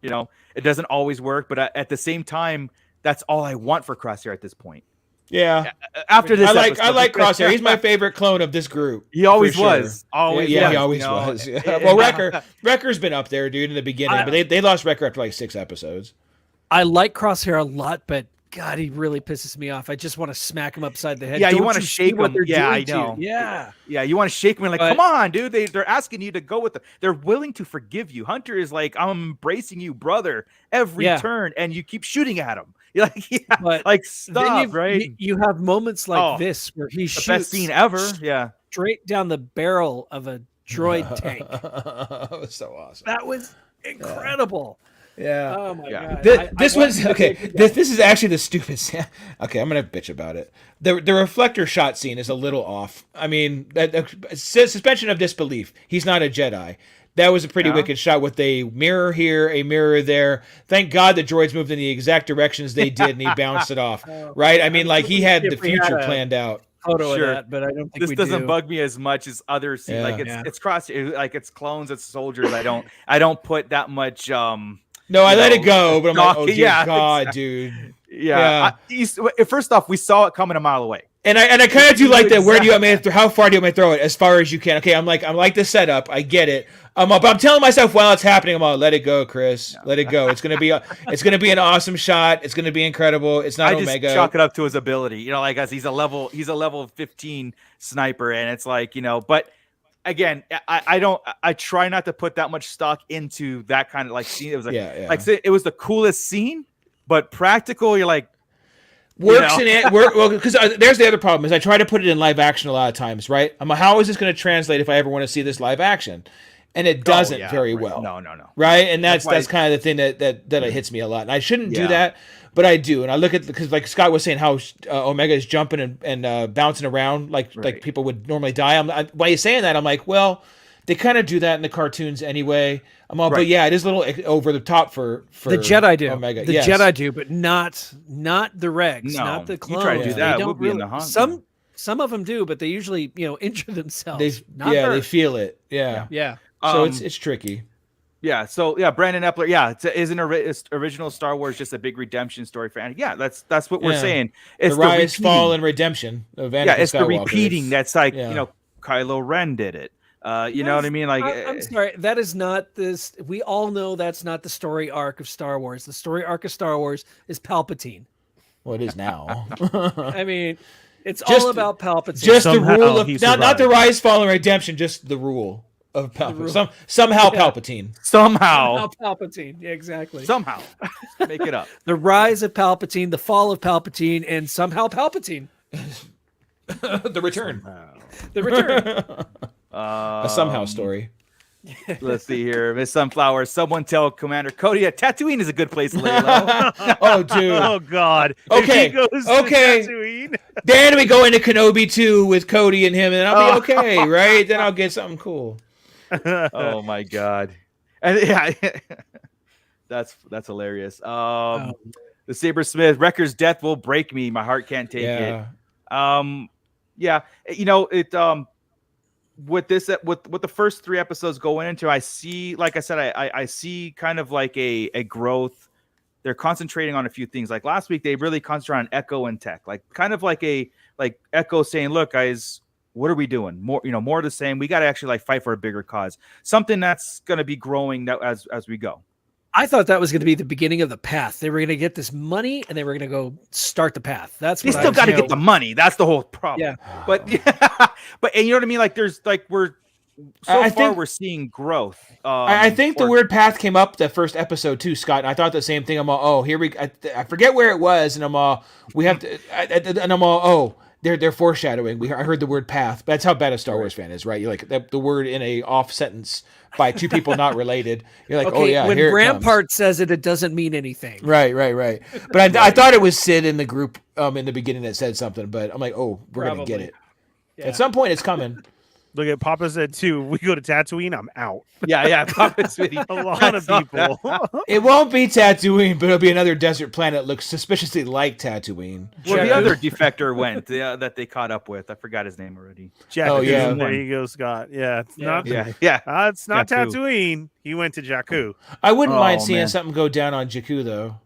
It doesn't always work, but at the same time, that's all I want for Crosshair at this point. Yeah. After this, I like Crosshair. He's my favorite clone of this group. He always was. Sure. Always. Yeah, was, he always was. Yeah. Well, Wrecker's been up there, dude, in the beginning, but they lost Wrecker after like 6 episodes. I like Crosshair a lot, but God, he really pisses me off. I just want to smack him upside the head. Yeah, you want to shake him. Yeah, I know. Yeah. Yeah, you want to shake him and come on, dude. They're asking you to go with them. They're willing to forgive you. Hunter is like, I'm embracing you, brother, every turn, and you keep shooting at him. You're like, stop, right? You have moments like this where he shoots. The best scene ever. Yeah. Straight down the barrel of a droid tank. That was so awesome. That was incredible. Yeah. Oh my god. This is actually the stupidest. Okay, I'm gonna bitch about it. The reflector shot scene is a little off. I mean, suspension of disbelief. He's not a Jedi. That was a pretty wicked shot with a mirror here, a mirror there. Thank God the droids moved in the exact directions they did, and he bounced it off. Right? I mean, like he had the future planned out. Photo of that, but I don't think this doesn't bug me as much as other scenes. Like it's cross, like it's clones, it's soldiers. I don't put that much. No, I let it go, but I'm like, oh dear God, dude. Yeah. First off, we saw it coming a mile away. And I kind of do like that. Where do you want me to how far do you want me to throw it? As far as you can. Okay, I'm like the setup. I get it. But I'm telling myself while it's happening, I'm all let it go, Chris. Let it go. It's gonna be an awesome shot. It's gonna be incredible. It's not Omega. I just chalk it up to his ability. Like as he's a level 15 sniper, and it's like, but again, I try not to put that much stock into that kind of like scene. It was it was the coolest scene, but practical, you're like, works in it. Well, because there's the other problem is I try to put it in live action a lot of times, right? How is this going to translate if I ever want to see this live action? And it doesn't very well. No. Right? And that's kind of the thing that hits me a lot. And I shouldn't do that, but I do. And I look at because like Scott was saying how Omega is jumping and bouncing around like people would normally die. While you're saying that, I'm like, well, they kind of do that in the cartoons anyway. But yeah, it is a little over the top for the Jedi do. Omega. The Jedi do, but not the regs, not the clones. You try to do that. They don't really, some of them do, but they usually injure themselves. They feel it. Yeah. So it's tricky. Yeah. So Brandon Epler. Yeah, isn't original Star Wars just a big redemption story for Anakin? Yeah, that's what we're saying. It's the rise, fall, and redemption of Anakin. Yeah, it's Skywalker. the repeating. That's like Kylo Ren did it. You know what I mean? Like, I'm sorry, that is not this. We all know that's not the story arc of Star Wars. The story arc of Star Wars is Palpatine. Well, it is now. I mean, it's all about Palpatine. Just somehow the rule of not the rise, fall, and redemption. Just the rule of Palpatine. Somehow Palpatine. Somehow Palpatine. Yeah, exactly. Somehow. Make it up. The rise of Palpatine, the fall of Palpatine, and somehow Palpatine. The return. The return. A somehow story. Let's see here. Miss Sunflower. Someone tell Commander Cody that Tatooine is a good place to lay low. Oh, dude. Oh, God. Okay. Then we go into Kenobi 2 with Cody and him, and I'll be okay, right? Then I'll get something cool. Oh, my God. And that's hilarious. The Sabersmith. Wrecker's death will break me. My heart can't take it. With this, with the first 3 episodes going into, I see, like I said, I see kind of like a growth. They're concentrating on a few things. Like last week, they really concentrated on Echo and Tech, like kind of like Echo saying, "Look, guys, what are we doing? More of the same. We got to actually fight for a bigger cause, something that's going to be growing as we go." I thought that was going to be the beginning of the path. They were going to get this money and they were going to go start the path. They still got to get the money. That's the whole problem. Yeah. But and you know what I mean? Like we're seeing growth. I think the word path came up the first episode too, Scott. And I thought the same thing. I'm all, I forget where it was. And I'm all, they're foreshadowing. I heard the word path. That's how bad a Star Wars fan is, right? You're like the word in a off sentence by 2 people not related. You're like, when Rampart says it doesn't mean anything. Right. But I thought it was Sid in the group in the beginning that said something, but I'm like, we're going to get it. Yeah. At some point it's coming. Look at Papa said too. We go to Tatooine, I'm out. Yeah. Papa's a lot of people. It won't be Tatooine, but it'll be another desert planet that looks suspiciously like Tatooine. Well, the other defector went that they caught up with. I forgot his name already. Jakku. Oh yeah, there you go, Scott. Yeah, it's not. It's not Jakku. Tatooine. He went to Jakku. I wouldn't mind seeing something go down on Jakku though.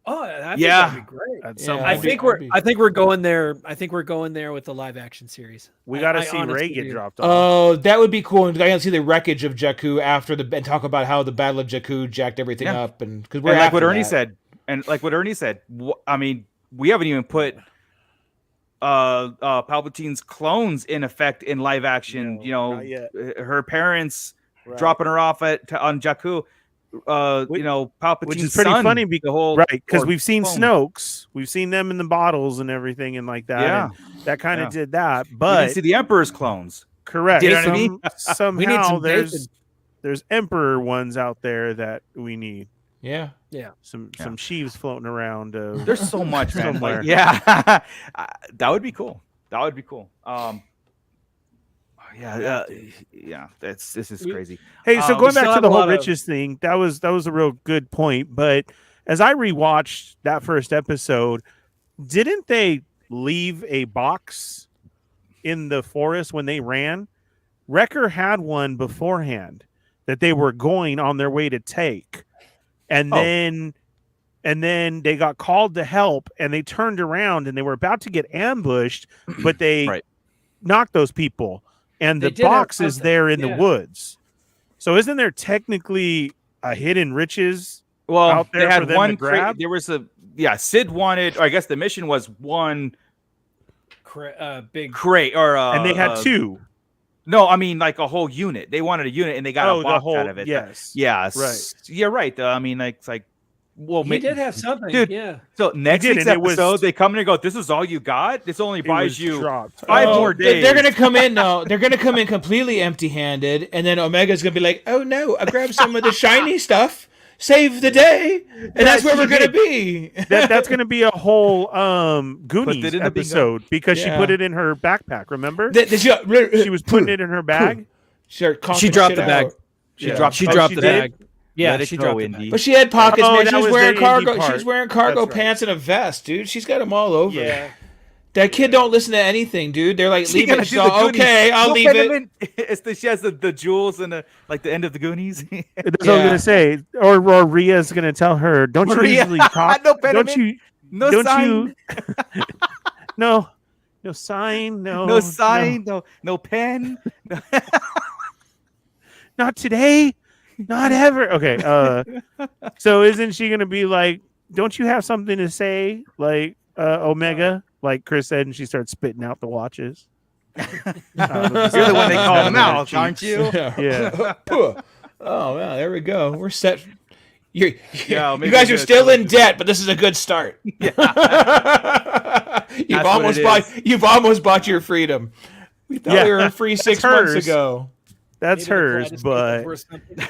Oh, I think that'd be great. I think we're going there. I think we're going there with the live action series. We got to see Rey get dropped off. Oh, that would be cool. And I can see the wreckage of Jakku and talk about how the Battle of Jakku jacked everything up, and because we're like what Ernie said, I mean, we haven't even put Palpatine's clones in effect in live action. Her parents dropping her off on Jakku. Palpatine's which is pretty son, funny because we've seen Snoke's, we've seen them in the bottles and everything and like that. Yeah, and that kind of did that. But we didn't see the Emperor's clones. Correct. You know what I mean? Somehow there's Emperor ones out there that we need. Yeah. Some sheaves floating around. There's so much, man. That would be cool. This is crazy. Hey, so going back to the whole riches thing, that was a real good point. But as I rewatched that first episode, didn't they leave a box in the forest when they ran? Wrecker had one beforehand that they were going on their way to take, and then they got called to help, and they turned around and they were about to get ambushed, but they knocked those people. And the box is there in the woods. So isn't there technically a hidden riches out there they had for them one to grab? crate. There was Sid wanted, or I guess the mission was one big crate, and they had two. No, I mean like a whole unit. They wanted a unit, and they got a box out of it. Yes. Right. You're right. Though. I mean, it's like, well, he did have something, dude. Yeah. So next week's episode, they come in and go, "This is all you got. This only buys you 5 more days." They're gonna come in. No, they're gonna come in completely empty-handed, and then Omega's gonna be like, "Oh no, I grabbed some of the shiny stuff. Save the day," and that's where we're gonna be. That's gonna be a whole Goonies episode because she put it in her backpack. Remember? She was putting it in her bag. She dropped the bag. She dropped the bag. Yeah, she dropped it. But she had pockets, man. She was wearing cargo. She was wearing cargo pants and a vest, dude. She's got them all over. Yeah. That kid don't listen to anything, dude. They're like, leave it. Okay, I'll leave it. She has the jewels and the end of the Goonies. That's what I'm gonna say. Or Rhea's gonna tell her, "Don't you usually talk? No sign. No sign. No pen. Not today. Not ever. Okay. So isn't she gonna be like, "Don't you have something to say?" Like Omega, like Chris said, and she starts spitting out the watches. You're the one they call mouth, aren't you? Yeah. Oh wow, there we go. We're set. You guys are still in debt, but this is a good start. You've almost bought your freedom. We thought we were free 6 months ago. That's hers, but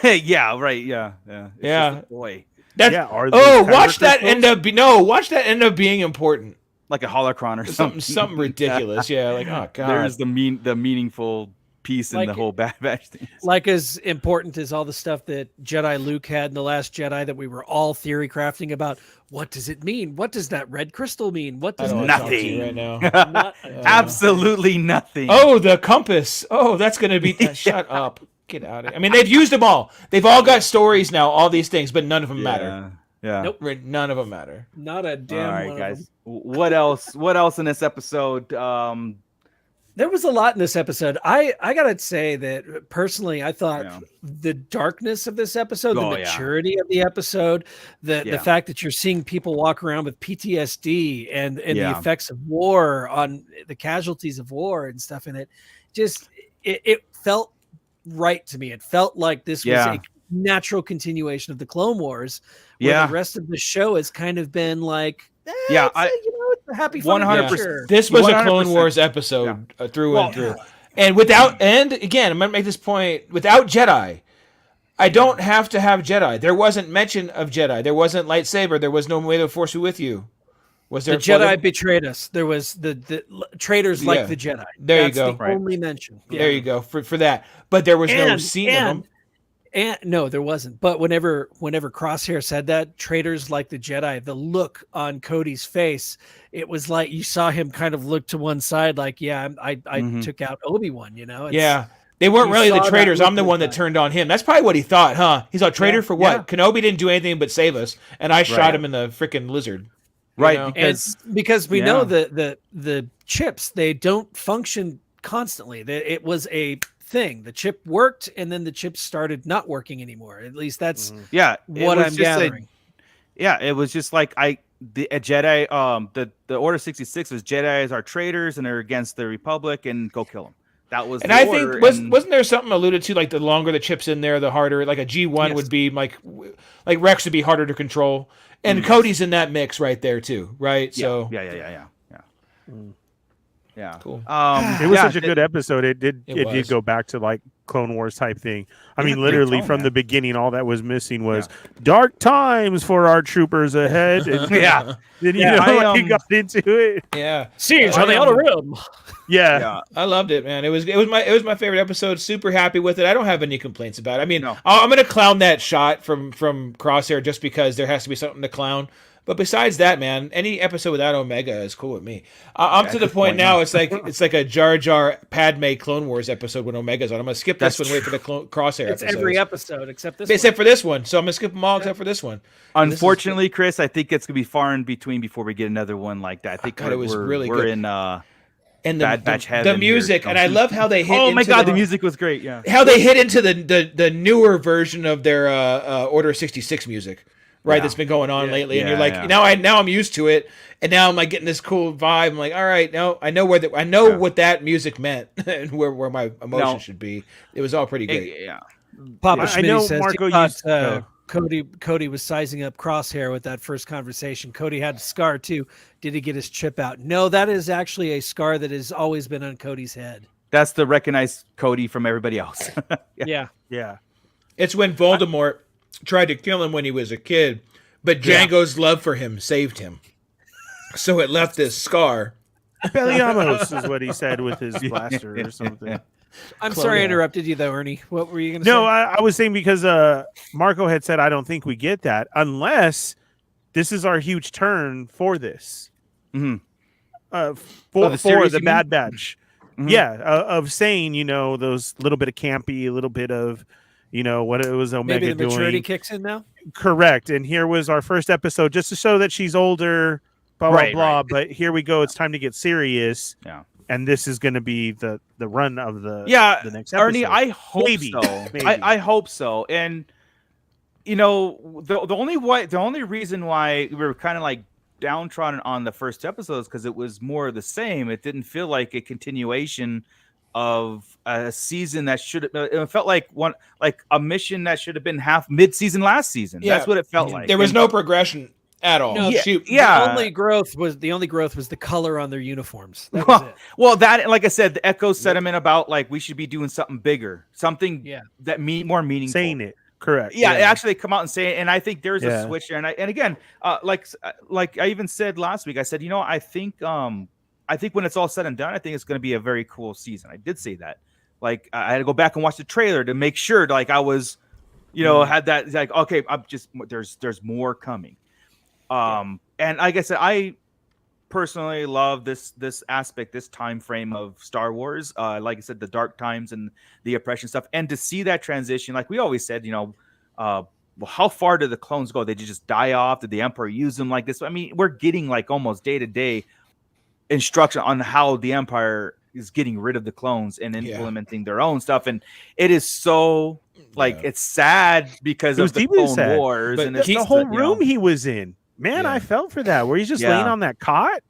yeah, right, yeah. Boy, watch that end up being important, like a holocron or something ridiculous. Yeah, like oh god, there's the meaningful piece in the whole Bad Batch thing. Like as important as all the stuff that Jedi Luke had in The Last Jedi that we were all theory crafting about. What does it mean? What does that red crystal mean? What does nothing right now? Absolutely nothing. Oh, the compass. Oh, that's going to be shut up. Get out of here. I mean, they've used them all. They've all got stories now, all these things, but none of them matter. Yeah. Nope. None of them matter. Not a damn all right, one guys. Of them. What else in this episode? There was a lot in this episode. I gotta say that personally, I thought the darkness of this episode, the maturity of the episode, the fact that you're seeing people walk around with PTSD and the effects of war on the casualties of war and stuff in it, just it felt right to me. It felt like this was a natural continuation of the Clone Wars, where the rest of the show has kind of been like, it's a happy 100%. This was 100%. A Clone Wars episode through and through. And again, I'm going to make this point, without Jedi, I don't have to have Jedi. There wasn't mention of Jedi. There wasn't lightsaber. There was no way to force you with you. Was there? The Jedi betrayed us. There was the traitors like the Jedi. There you go. The only mention. Yeah. There you go for that. But there was no scene of them. And no, there wasn't. But whenever Crosshair said that, traitors like the Jedi, the look on Cody's face, it was like you saw him kind of look to one side, like, I took out Obi-Wan, They weren't really the traitors. I'm the one that turned on him. That's probably what he thought, huh? He's a traitor for what? Yeah. Kenobi didn't do anything but save us, and I shot him in the freaking lizard. Right, because we know that the chips, they don't function constantly. It was a thing. The chip worked, and then the chip started not working anymore. At least that's what I'm gathering. It was just like the Jedi. The Order 66 was Jedi's are traitors, and they're against the Republic, and go kill them. That was, and I think wasn't there something alluded to, like the longer the chips in there, the harder. Like a G1 would be like Rex would be harder to control, and Cody's in that mix right there too, right? So yeah, cool. It was such a good episode. It did go back to like Clone Wars type thing. I mean, literally from the beginning, all that was missing was dark times for our troopers ahead. And, then you got into it. Yeah, siege on the outer rim. Yeah, I loved it, man. It was my favorite episode. Super happy with it. I don't have any complaints about it. I mean, I'm gonna clown that shot from Crosshair just because there has to be something to clown. But besides that, man, any episode without Omega is cool with me. I'm to the point now. It's like a Jar Jar Padme Clone Wars episode when Omega's on. I'm gonna skip this one. Wait for the Crosshair. It's every episode except this. Except for this one. So I'm gonna skip them all except for this one. Unfortunately, Chris, I think it's gonna be far in between before we get another one like that. I think it was really good. We're in and Bad Batch heaven. The music, and I love how they hit. Oh my god, the music was great. Yeah, how they hit into the newer version of their Order 66 music. Right, that's been going on lately, and you're like, now I'm used to it, and now I'm like getting this cool vibe. I'm like, all right, now I know what that music meant and where my emotion should be. It was all pretty great. Papa Schmitty says Marco Cody was sizing up Crosshair with that first conversation. Cody had a scar too. Did he get his chip out? No, that is actually a scar that has always been on Cody's head. That's the recognized Cody from everybody else. Yeah. It's when Voldemort tried to kill him when he was a kid, but Jango's love for him saved him. So it left this scar. Belliamos is what he said with his blaster or something. I'm sorry I interrupted you though, Ernie. What were you going to say? No, I was saying because Marco had said, I don't think we get that unless this is our huge turn for this. Mm-hmm. For the Bad Batch. Mm-hmm. Yeah, of saying, those little bit of campy, a little bit of, what it was Omega doing. Maybe the maturity kicks in now? Correct. And here was our first episode just to show that she's older, blah, blah. But here we go. It's time to get serious. Yeah. And this is going to be the run of the next episode. Ernie, I hope so. Maybe. I hope so. And, the only reason why we were kind of like downtrodden on the first episode is because it was more of the same. It didn't feel like a continuation of a season that should have. It felt like a mission that should have been mid-season last season. Yeah. That's what it felt like. There was no progression at all. No, the only growth was the color on their uniforms. That was it. Well, that, like I said, the Echo sentiment about like we should be doing something bigger, something that more meaningful. Saying it. Correct. Yeah, actually come out and say it, and I think there's a switch there. And again, like I even said last week, I said, I think when it's all said and done, I think it's going to be a very cool season. I did say that. Like I had to go back and watch the trailer to make sure, like I was, had that like okay, I'm just there's more coming. And like I said, I personally love this aspect, this time frame of Star Wars. Like I said, the dark times and the oppression stuff, and to see that transition, like we always said, well, how far did the clones go? Did they just die off? Did the Empire use them like this? I mean, we're getting like almost day to day instruction on how the Empire is getting rid of the clones and implementing their own stuff, and it is so it's sad because of the Clone Wars, but and it's the whole room he was in. Man, I felt for that where he's just laying on that cot.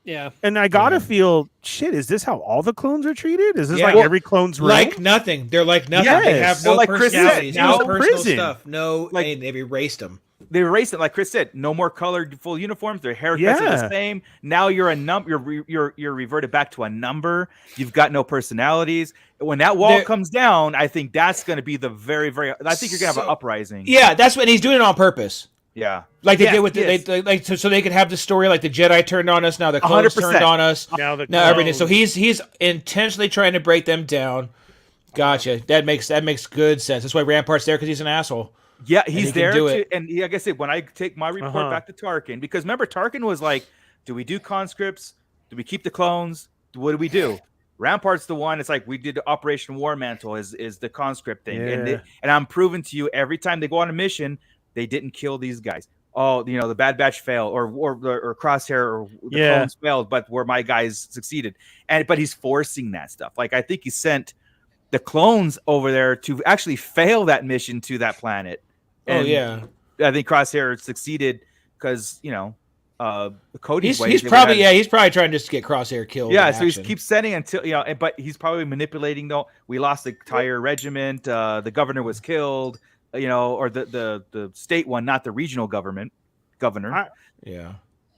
Yeah, and I gotta feel shit. Is this how all the clones are treated? Is this like every clone's room? Like nothing? They're like nothing. Yes. They have no personalities, no personal prison stuff. No, they've erased them. They erased it, like Chris said. No more colored full uniforms. Their haircuts are the same. Now you're a You're reverted back to a number. You've got no personalities. When that wall comes down, I think that's going to be the very, very. I think you're going to have an uprising. Yeah, that's when he's doing it on purpose. Yeah, like they did with so they could have the story like the Jedi turned on us. Now the clones 100%. Turned on us. Now everything. So he's intentionally trying to break them down. Gotcha. That makes good sense. That's why Rampart's there because he's an asshole. Yeah, he's there. And like I said, when I take my report back to Tarkin, because remember Tarkin was like, do we do conscripts? Do we keep the clones? What do we do? Rampart's the one. It's like we did Operation War Mantle is the conscript thing, and I'm proving to you every time they go on a mission, they didn't kill these guys. Oh, the Bad Batch failed, or Crosshair, or the clones failed, but where my guys succeeded. But he's forcing that stuff. Like, I think he sent the clones over there to actually fail that mission to that planet. And I think Crosshair succeeded because Cody's he's probably trying just to get Crosshair killed. Yeah, so he keeps sending until but he's probably manipulating. Though we lost the entire regiment, the governor was killed. Or the state one, not the regional governor.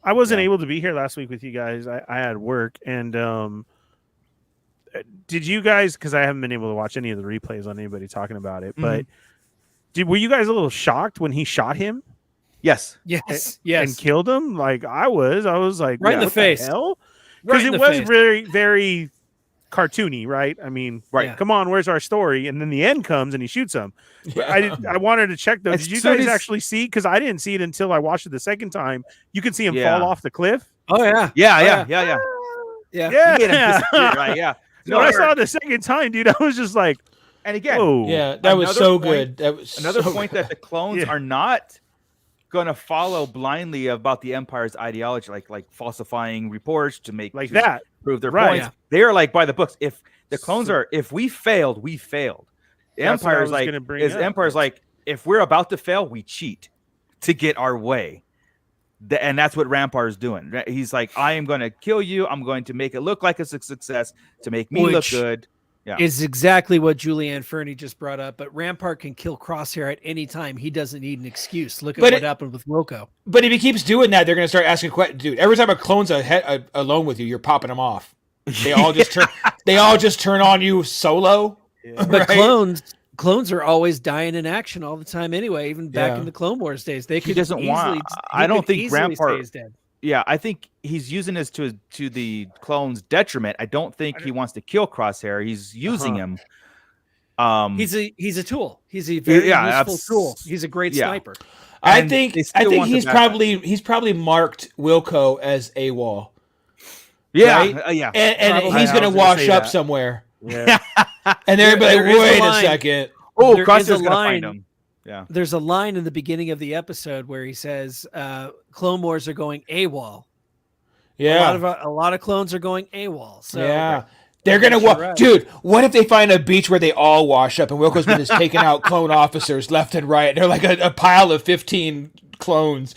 I wasn't able to be here last week with you guys. I had work, and did you guys? Because I haven't been able to watch any of the replays on anybody talking about it. But were you guys a little shocked when he shot him? Yes, and killed him? Like I was like right in the face, because it was very, very cartoony, right? I mean, come on, where's our story? And then the end comes and he shoots him. I wanted to check though. Did you guys actually see? Because I didn't see it until I watched it the second time. You could see him fall off the cliff. Oh yeah. When I saw it the second time, dude, I was just like, and again, that was so good. That was another point that the clones are not going to follow blindly about the Empire's ideology, like falsifying reports to prove their points. They are like by the books. If the clones if we failed, we failed. The Empire's like, if we're about to fail, we cheat to get our way. And that's what Rampart is doing. He's like, I am going to kill you. I'm going to make it look like a success to make me look good. Yeah. Is exactly what Julianne Fernie just brought up. But Rampart can kill Crosshair at any time. He doesn't need an excuse. Look at what happened with Wilco. But if he keeps doing that, they're going to start asking questions. Dude, every time a clone's alone with you, you're popping them off. They all just turn. They all just turn on you solo. Yeah. But clones are always dying in action all the time anyway. Even back in the Clone Wars days, they could I don't think Rampart is dead. Yeah, I think he's using this to the clone's detriment. I don't think he wants to kill Crosshair. He's using him. He's a tool. He's a very useful tool. He's a great sniper. I think he's probably marked Wilco as AWOL. Yeah, right? And he's gonna wash up somewhere. Yeah. And everybody, wait a second. Oh, Crosshair's gonna find him. Yeah. There's a line in the beginning of the episode where he says, Clone Wars are going AWOL. Yeah. A lot of clones are going AWOL. So they're going to walk. Dude, what if they find a beach where they all wash up and Wilco's been just taking out clone officers left and right? They're like a pile of 15 clones.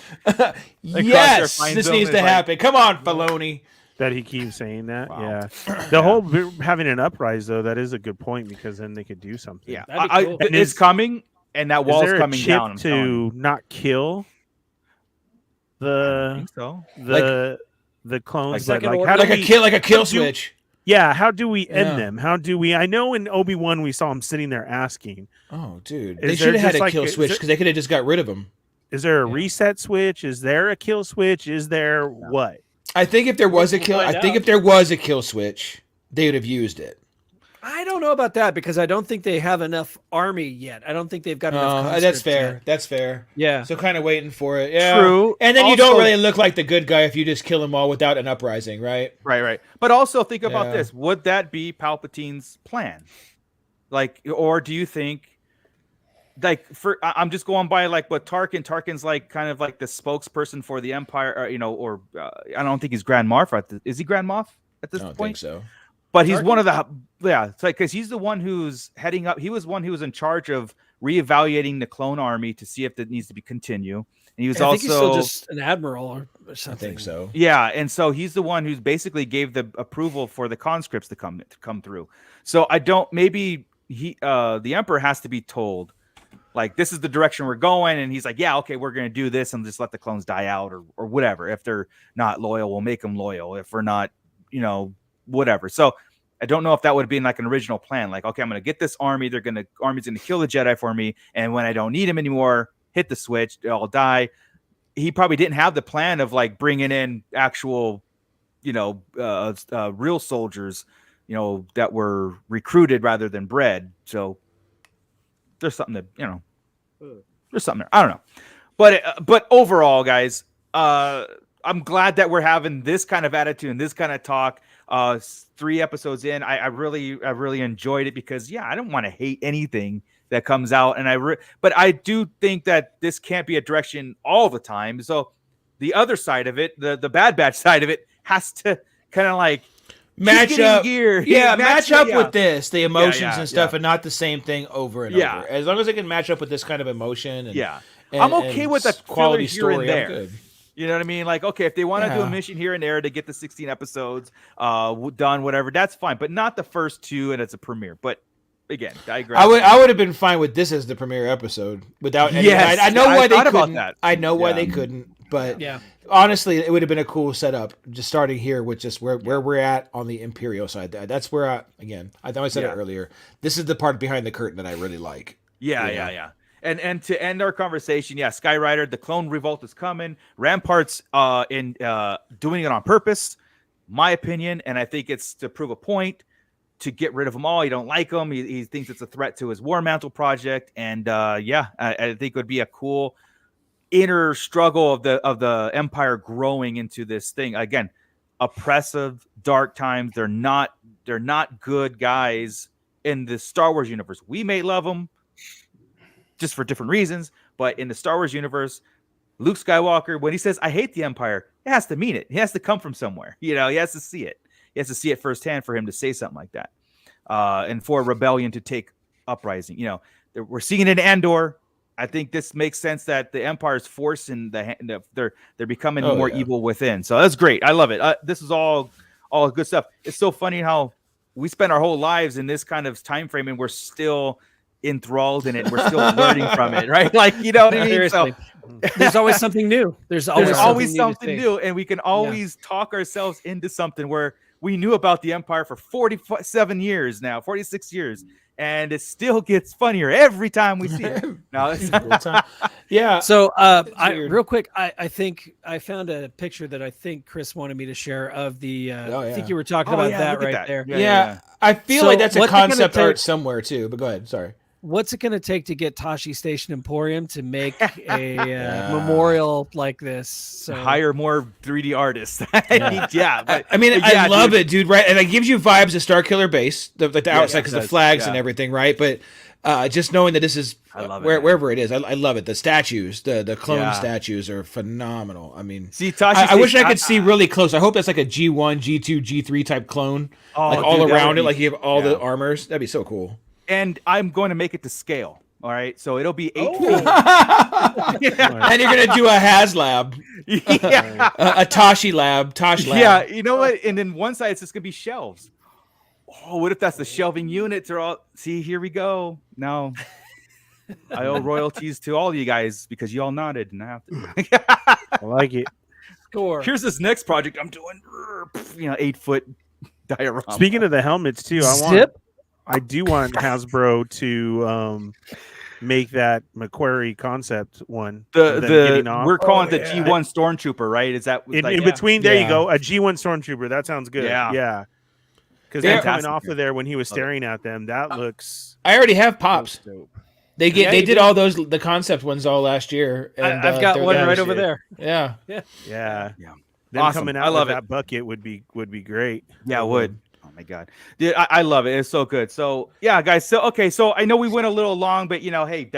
Yes, this needs to happen. Come on, Filoni. That he keeps saying that. Wow. Yeah. The whole having an uprise, though, that is a good point because then they could do something. Yeah. Cool. It's coming. And that wall's coming down to not kill the clones. Like a kill switch. Yeah, how do we end them? How do we? I know in Obi-Wan we saw him sitting there asking. Oh, dude, they should have had a kill switch because they could have just got rid of him. Is there a reset switch? Is there a kill switch? Is there what? I think if there was a kill switch, they would have used it. I don't know about that because I don't think they have enough army yet. I don't think they've got enough. That's fair. Yet. That's fair. Yeah. So kind of waiting for it. Yeah. True. And then you don't really look like the good guy if you just kill them all without an uprising, right? Right. But also think about this. Would that be Palpatine's plan? Like, or do you think, I'm just going by like what Tarkin's like kind of like the spokesperson for the Empire, or I don't think he's Grand Moff. Is he Grand Moff at this point? I don't think so. But he's one of the it's like because he's the one who's heading up. He was one who was in charge of reevaluating the clone army to see if it needs to be continue. And he was he's still just an admiral or something. I think so. Yeah, and so he's the one who's basically gave the approval for the conscripts to come through. So maybe the Emperor has to be told, like, this is the direction we're going, and he's like, yeah, okay, we're gonna do this and just let the clones die out or whatever. If they're not loyal, we'll make them loyal. If we're not, whatever. So I don't know if that would have been like an original plan. Like, okay, I'm going to get this army. Army's going to kill the Jedi for me. And when I don't need them anymore, hit the switch. They'll all die. He probably didn't have the plan of like bringing in actual, real soldiers, that were recruited rather than bred. So there's something that, there's something there. I don't know. But overall, guys, I'm glad that we're having this kind of attitude and this kind of talk. 3 episodes in, I really enjoyed it because I don't want to hate anything that comes out, and but I do think that this can't be a direction all the time. So the other side of it, the Bad Batch side of it, has to kind of like match up gear. match up with this, the emotions and stuff, and not the same thing over and over. As long as it can match up with this kind of emotion, and I'm okay with a quality story story here and I'm there. good. You know what I mean? Like, okay, if they want to do a mission here and there to get the 16 episodes done, whatever, that's fine. But not the first 2, and it's a premiere. But again, digress. I would have been fine with this as the premiere episode without any. Yes, I know why they couldn't. about that. I know why they couldn't. But honestly, it would have been a cool setup just starting here with just where we're at on the Imperial side. That's where I know I said it earlier. This is the part behind the curtain that I really like. Yeah. And to end our conversation, Skyrider, the clone revolt is coming. Rampart's doing it on purpose, my opinion, and I think it's to prove a point, to get rid of them all. He don't like them. He thinks it's a threat to his War Mantle project, and I think it would be a cool inner struggle of the Empire growing into this thing again. Oppressive, dark times. They're not good guys in the Star Wars universe. We may love them just for different reasons, but in the Star Wars universe, Luke Skywalker, when he says I hate the Empire, it has to mean it. He has to come from somewhere. He has to see it. He has to see it firsthand for him to say something like that, and for a rebellion to take uprising. We're seeing it in Andor. I think this makes sense that the Empire's forcing they're becoming more evil within. So that's great. I love it. This is all good stuff. It's so funny how we spend our whole lives in this kind of time frame, and we're still enthralled in it. We're still learning from it, right? Like, you know what I mean? Seriously. So, there's always something new. There's always something new, and we can always talk ourselves into something where we knew about the Empire for 47 years now, 46 years. And it still gets funnier every time we see it. No, yeah. So, real quick, I think I found a picture that I think Chris wanted me to share of the. I think you were talking about that right there. Yeah, I feel like that's a concept art somewhere too. But go ahead. Sorry. What's it going to take to get Tashi Station Emporium to make a memorial like this? So hire more 3D artists. But, I love it, dude. Right, and it gives you vibes of Starkiller Base, the outside, because the flags and everything, right? But just knowing that this is wherever it is, I love it. The statues, the clone statues are phenomenal. I mean, I wish I could see really close. I hope that's like a G1, G2, G3 type clone, all around it, like you have all the armors. That'd be so cool. And I'm going to make it to scale. All right. So it'll be 8 feet. And you're going to do a HasLab. A Toshi lab. Tosh lab. Yeah. You know what? And then one side, it's just going to be shelves. Oh, what if that's the shelving units are all... See, here we go. No. I owe royalties to all of you guys because you all nodded. And I have to... I like it. Score. Here's this next project I'm doing. 8-foot diorama. Speaking of the helmets, too, I do want Hasbro to make that McQuarrie concept one. We're calling it the G1 Stormtrooper, right? Is that in between? There you go, a G1 Stormtrooper. That sounds good. Yeah. Because they're coming off of there when he was staring at them. That looks. I already have pops. They did all the concept ones all last year. And I've got one right over there. Yeah. Them awesome. coming out of that bucket would be great. Yeah, it would. Oh my God, dude, I love it. It's so good. So yeah, guys. So I know we went a little long, but hey,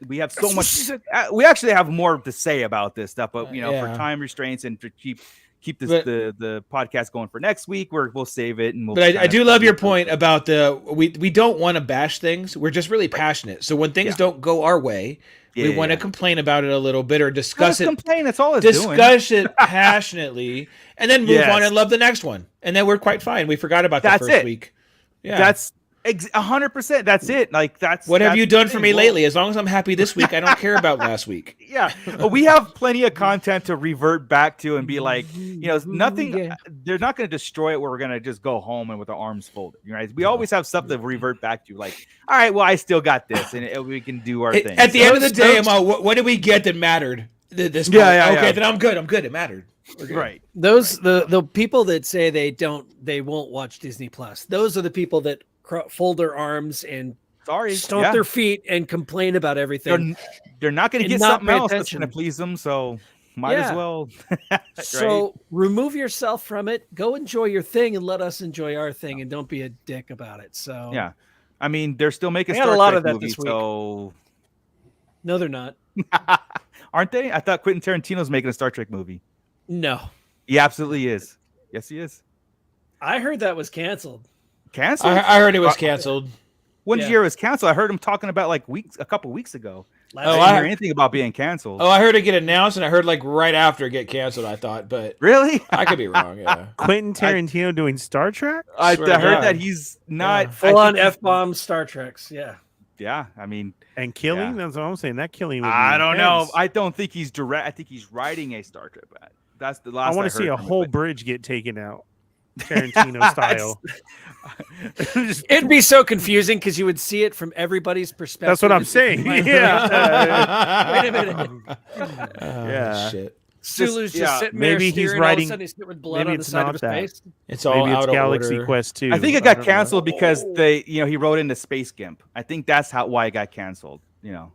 we have so much. We actually have more to say about this stuff, but for time restraints and to keep the podcast going for next week, we'll save it. And I do love your point about we don't want to bash things. We're just really passionate. So when things don't go our way, we want to complain about it a little bit or discuss it. Complain. That's all it's discuss it passionately, and then move on and love the next one. And then we're quite fine. We forgot about the first week. Yeah, that's 100%. That's it. Like what have you done for me lately? As long as I'm happy this week, I don't care about last week. Yeah, we have plenty of content to revert back to and be like, nothing. Yeah. They're not going to destroy it where we're going to just go home and with our arms folded. Right? We always have stuff to revert back to. Like, all right, well, I still got this, and we can do our thing. At the end of the day, what did we get that mattered? This okay, then I'm good. It mattered. Right. Those the people that say they won't watch Disney Plus. Those are the people that fold their arms and stomp their feet and complain about everything. They're not going to get something else that's going to please them. So Might as well. So remove yourself from it. Go enjoy your thing and let us enjoy our thing, and don't be a dick about it. So yeah, I mean, they're still making Star Trek a lot of that movies, this week. So no, they're not. Aren't they? I thought Quentin Tarantino's making a Star Trek movie. No, he absolutely is. Yes, he is. I heard that was canceled. Canceled? I heard it was canceled. When year was canceled? I heard him talking about like a couple weeks ago. I didn't hear anything about being canceled. Oh, I heard it get announced, and I heard like right after it get canceled. I thought, but really, I could be wrong. Yeah, Quentin Tarantino doing Star Trek. I heard that he's not full on F-bomb Star Treks. Yeah. Yeah, I mean, and killing. That's what I'm saying. That killing. I don't know. I don't think he's direct. I think he's writing a Star Trek. That's the last. I want to see a whole bridge get taken out, Tarantino style. It'd be so confusing because you would see it from everybody's perspective. That's what I'm saying. Yeah. Wait a minute. Yeah. Shit. Sulu's just sitting there. Maybe he's writing. He's with blood on the side of his face. It's all maybe out it's Galaxy order. Quest 2. I think it got canceled because he wrote into Space Gimp. I think that's why it got canceled. You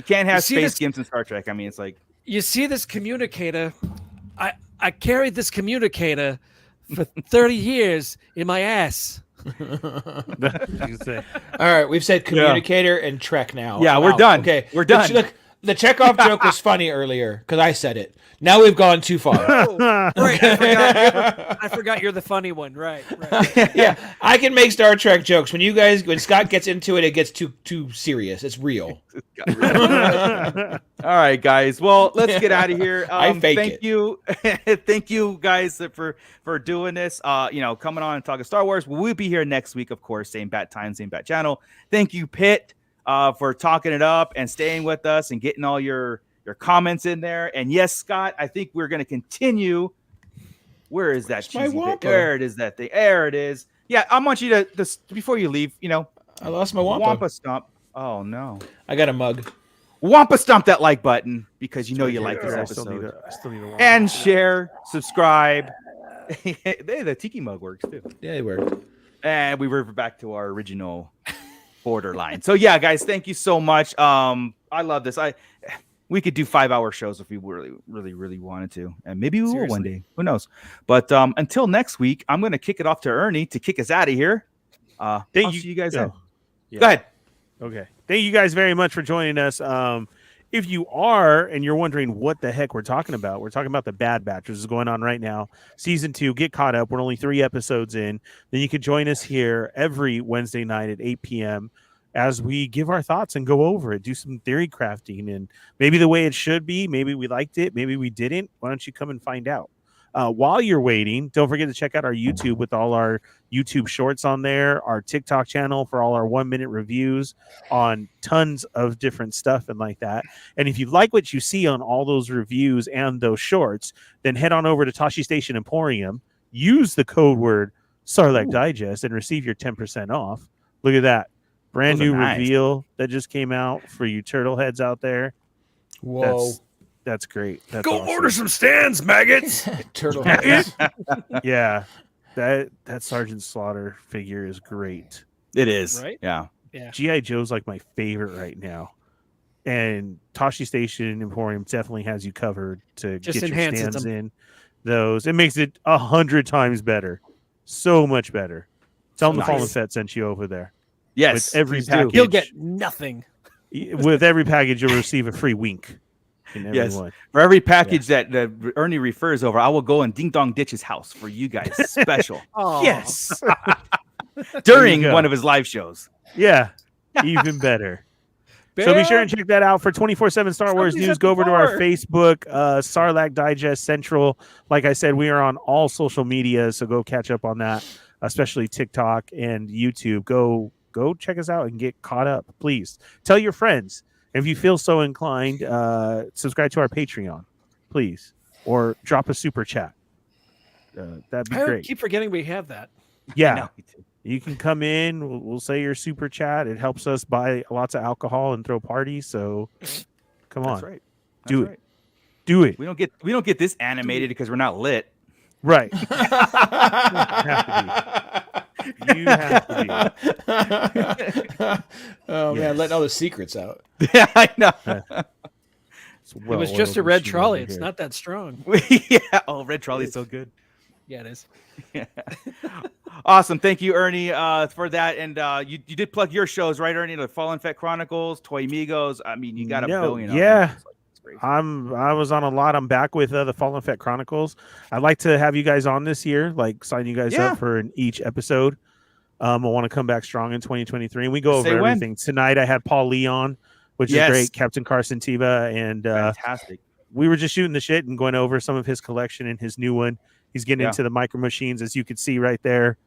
can't have Space Gimps in Star Trek. I mean, it's like you see this communicator. I carried this communicator for 30 years in my ass. All right, we've said communicator and Trek now. Yeah, we're done. Okay, we're done. Look, the Chekhov joke was funny earlier because I said it. Now we've gone too far. Right, I forgot you're the funny one. Right. Yeah, I can make Star Trek jokes. When Scott gets into it, it gets too serious. It's real. All right, guys. Well, let's get out of here. Thank you guys for doing this. Coming on and talking Star Wars. We'll be here next week, of course. Same bat time, same bat channel. Thank you, Pitt, for talking it up and staying with us and getting all your comments in there. And yes, Scott, I think we're going to continue. Where is that cheesy bit? There it is, that thing. There it is. Yeah, I want you to before you leave, I lost my Wampa stomp. Oh, no. I got a mug. Wampa stomp that like button because you like this episode. I still need a and share, subscribe. The Tiki mug works, too. Yeah, it worked. And we revert back to our original borderline. So, yeah, guys, thank you so much. I love this. We could do 5-hour shows if we really, really, really wanted to. And maybe we will one day. Who knows? But until next week, I'm going to kick it off to Ernie to kick us out of here. I'll see you guys then. Yeah. Go ahead. Okay. Thank you guys very much for joining us. If you are, and you're wondering what the heck we're talking about, we're talking about The Bad Batch, which is going on right now. Season 2, get caught up. We're only 3 episodes in. Then you can join us here every Wednesday night at 8 p.m. as we give our thoughts and go over it, do some theory crafting, and maybe the way it should be. Maybe we liked it. Maybe we didn't. Why don't you come and find out? While you're waiting, don't forget to check out our YouTube with all our YouTube shorts on there, our TikTok channel for all our 1-minute reviews on tons of different stuff and like that. And if you like what you see on all those reviews and those shorts, then head on over to Tashi Station Emporium, use the code word Sarlacc Digest and receive your 10% off. Look at that. Brand new reveal that just came out for you turtle heads out there. Whoa. That's great. That's Go order some stands, maggots. Turtle heads. Yeah. That Sergeant Slaughter figure is great. It is. Right? Yeah. G.I. Joe's like my favorite right now. And Tashi Station Emporium definitely has you covered to Just get your stands them. in those. It makes it 100 times better. So much better. Tell them the Fallen Fett sent you over there. Yes. With every package. You'll get nothing. With every package, you'll receive a free wink. Yes. For every package that Ernie refers over, I will go and ding dong ditch his house for you guys. Special. Yes. During one of his live shows. Yeah. Even better. So be sure and check that out for 24/7 Star Wars news. Go over to our Facebook, Sarlacc Digest Central. Like I said, we are on all social media, so go catch up on that, especially TikTok and YouTube. Go check us out and get caught up, please. Tell your friends. If you feel so inclined, subscribe to our Patreon, please, or drop a super chat. That'd be great. I keep forgetting we have that. Yeah, you can come in. We'll say your super chat. It helps us buy lots of alcohol and throw parties. So, come on, That's right. Do it. Do it. We don't get this animated because we're not lit. Right. You have to be. Oh man, letting all the secrets out. Yeah, I know. It was just a red trolley. It's not that strong. Yeah. Oh, red trolley's so good. Yeah, it is. Yeah. Awesome. Thank you, Ernie, for that. And you did plug your shows, right, Ernie? The Fallen Fett Chronicles, Toy Migos. I mean, you got a billion. Yeah. I was on a lot. I'm back with the Fallen Fett Chronicles. I'd like to have you guys on this year, like sign you guys up for each episode. I want to come back strong in 2023, and we go over everything. Tonight I had Paul Lee on, which is great. Captain Carson Tiva, and fantastic. We were just shooting the shit and going over some of his collection and his new one. He's getting into the micro machines, as you can see right there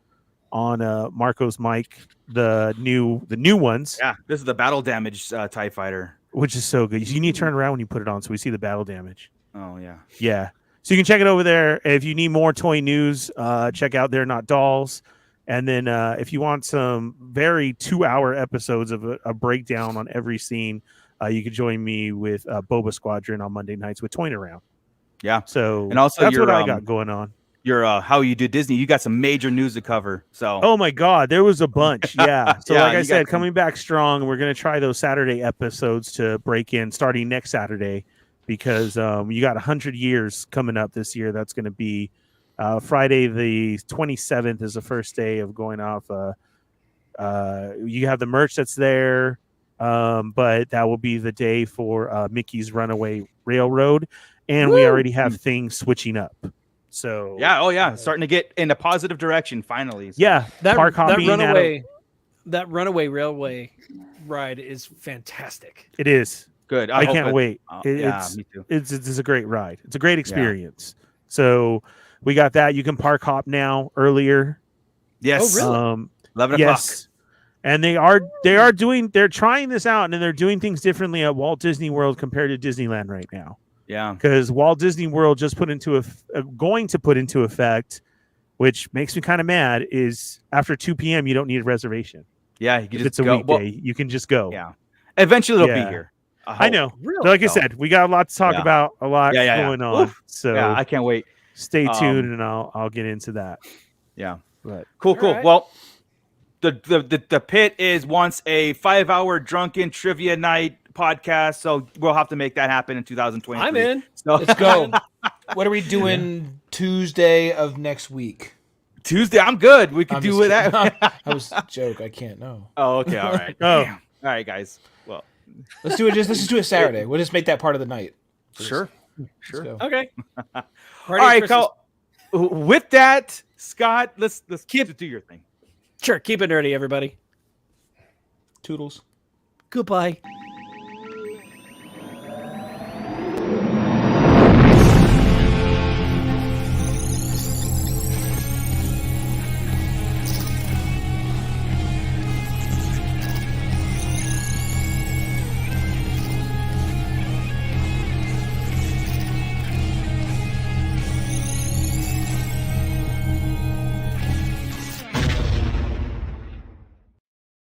on Marco's mic. The new ones. Yeah, this is the battle damage TIE fighter, which is so good. You need to turn around when you put it on, so we see the battle damage. Oh yeah, yeah. So you can check it over there. If you need more toy news, check out They're Not Dolls. And then if you want some very 2-hour episodes of a breakdown on every scene, you can join me with Boba Squadron on Monday nights with Toying Around. Yeah. So and also that's what I got going on. Your How You Do Disney, you got some major news to cover. So oh my God, there was a bunch. Yeah. So like I said, coming back strong. We're gonna try those Saturday episodes to break in starting next Saturday, because you got 100 years coming up this year. That's gonna be Friday the 27th is the first day of going off. You have the merch that's there, but that will be the day for Mickey's Runaway Railroad, and we already have things switching up. So starting to get in a positive direction finally. So. Yeah, that runaway railway ride is fantastic. It is good. I can't wait. Me too. It's a great ride. It's a great experience. Yeah. So we got that. You can park hop now earlier. Yes. Oh, really? 11 o'clock. Yes. And they're trying this out, and they're doing things differently at Walt Disney World compared to Disneyland right now. Yeah. Because Walt Disney World just going to put into effect, which makes me kind of mad, is after 2 p.m. you don't need a reservation. Yeah, you can just it's a weekday. You can just go. Yeah. Eventually it'll be here. I know. Really? Like I said, we got a lot to talk about, a lot going on. Oof. So I can't wait. Stay tuned, and I'll get into that. Yeah. But cool. Right. Well, the pit is once a 5-hour drunken trivia night podcast, so we'll have to make that happen in 2023. I'm in. So let's go. What are we doing Tuesday of next week? Tuesday, I'm good. We could do with that. That was a joke. I can't know. Oh, okay. All right. All right, guys. Well, let's do a Saturday. We'll just make that part of the night. Sure. Okay. All right, Cole. With that, Scott, let's do your thing. Sure. Keep it nerdy, everybody. Toodles. Goodbye.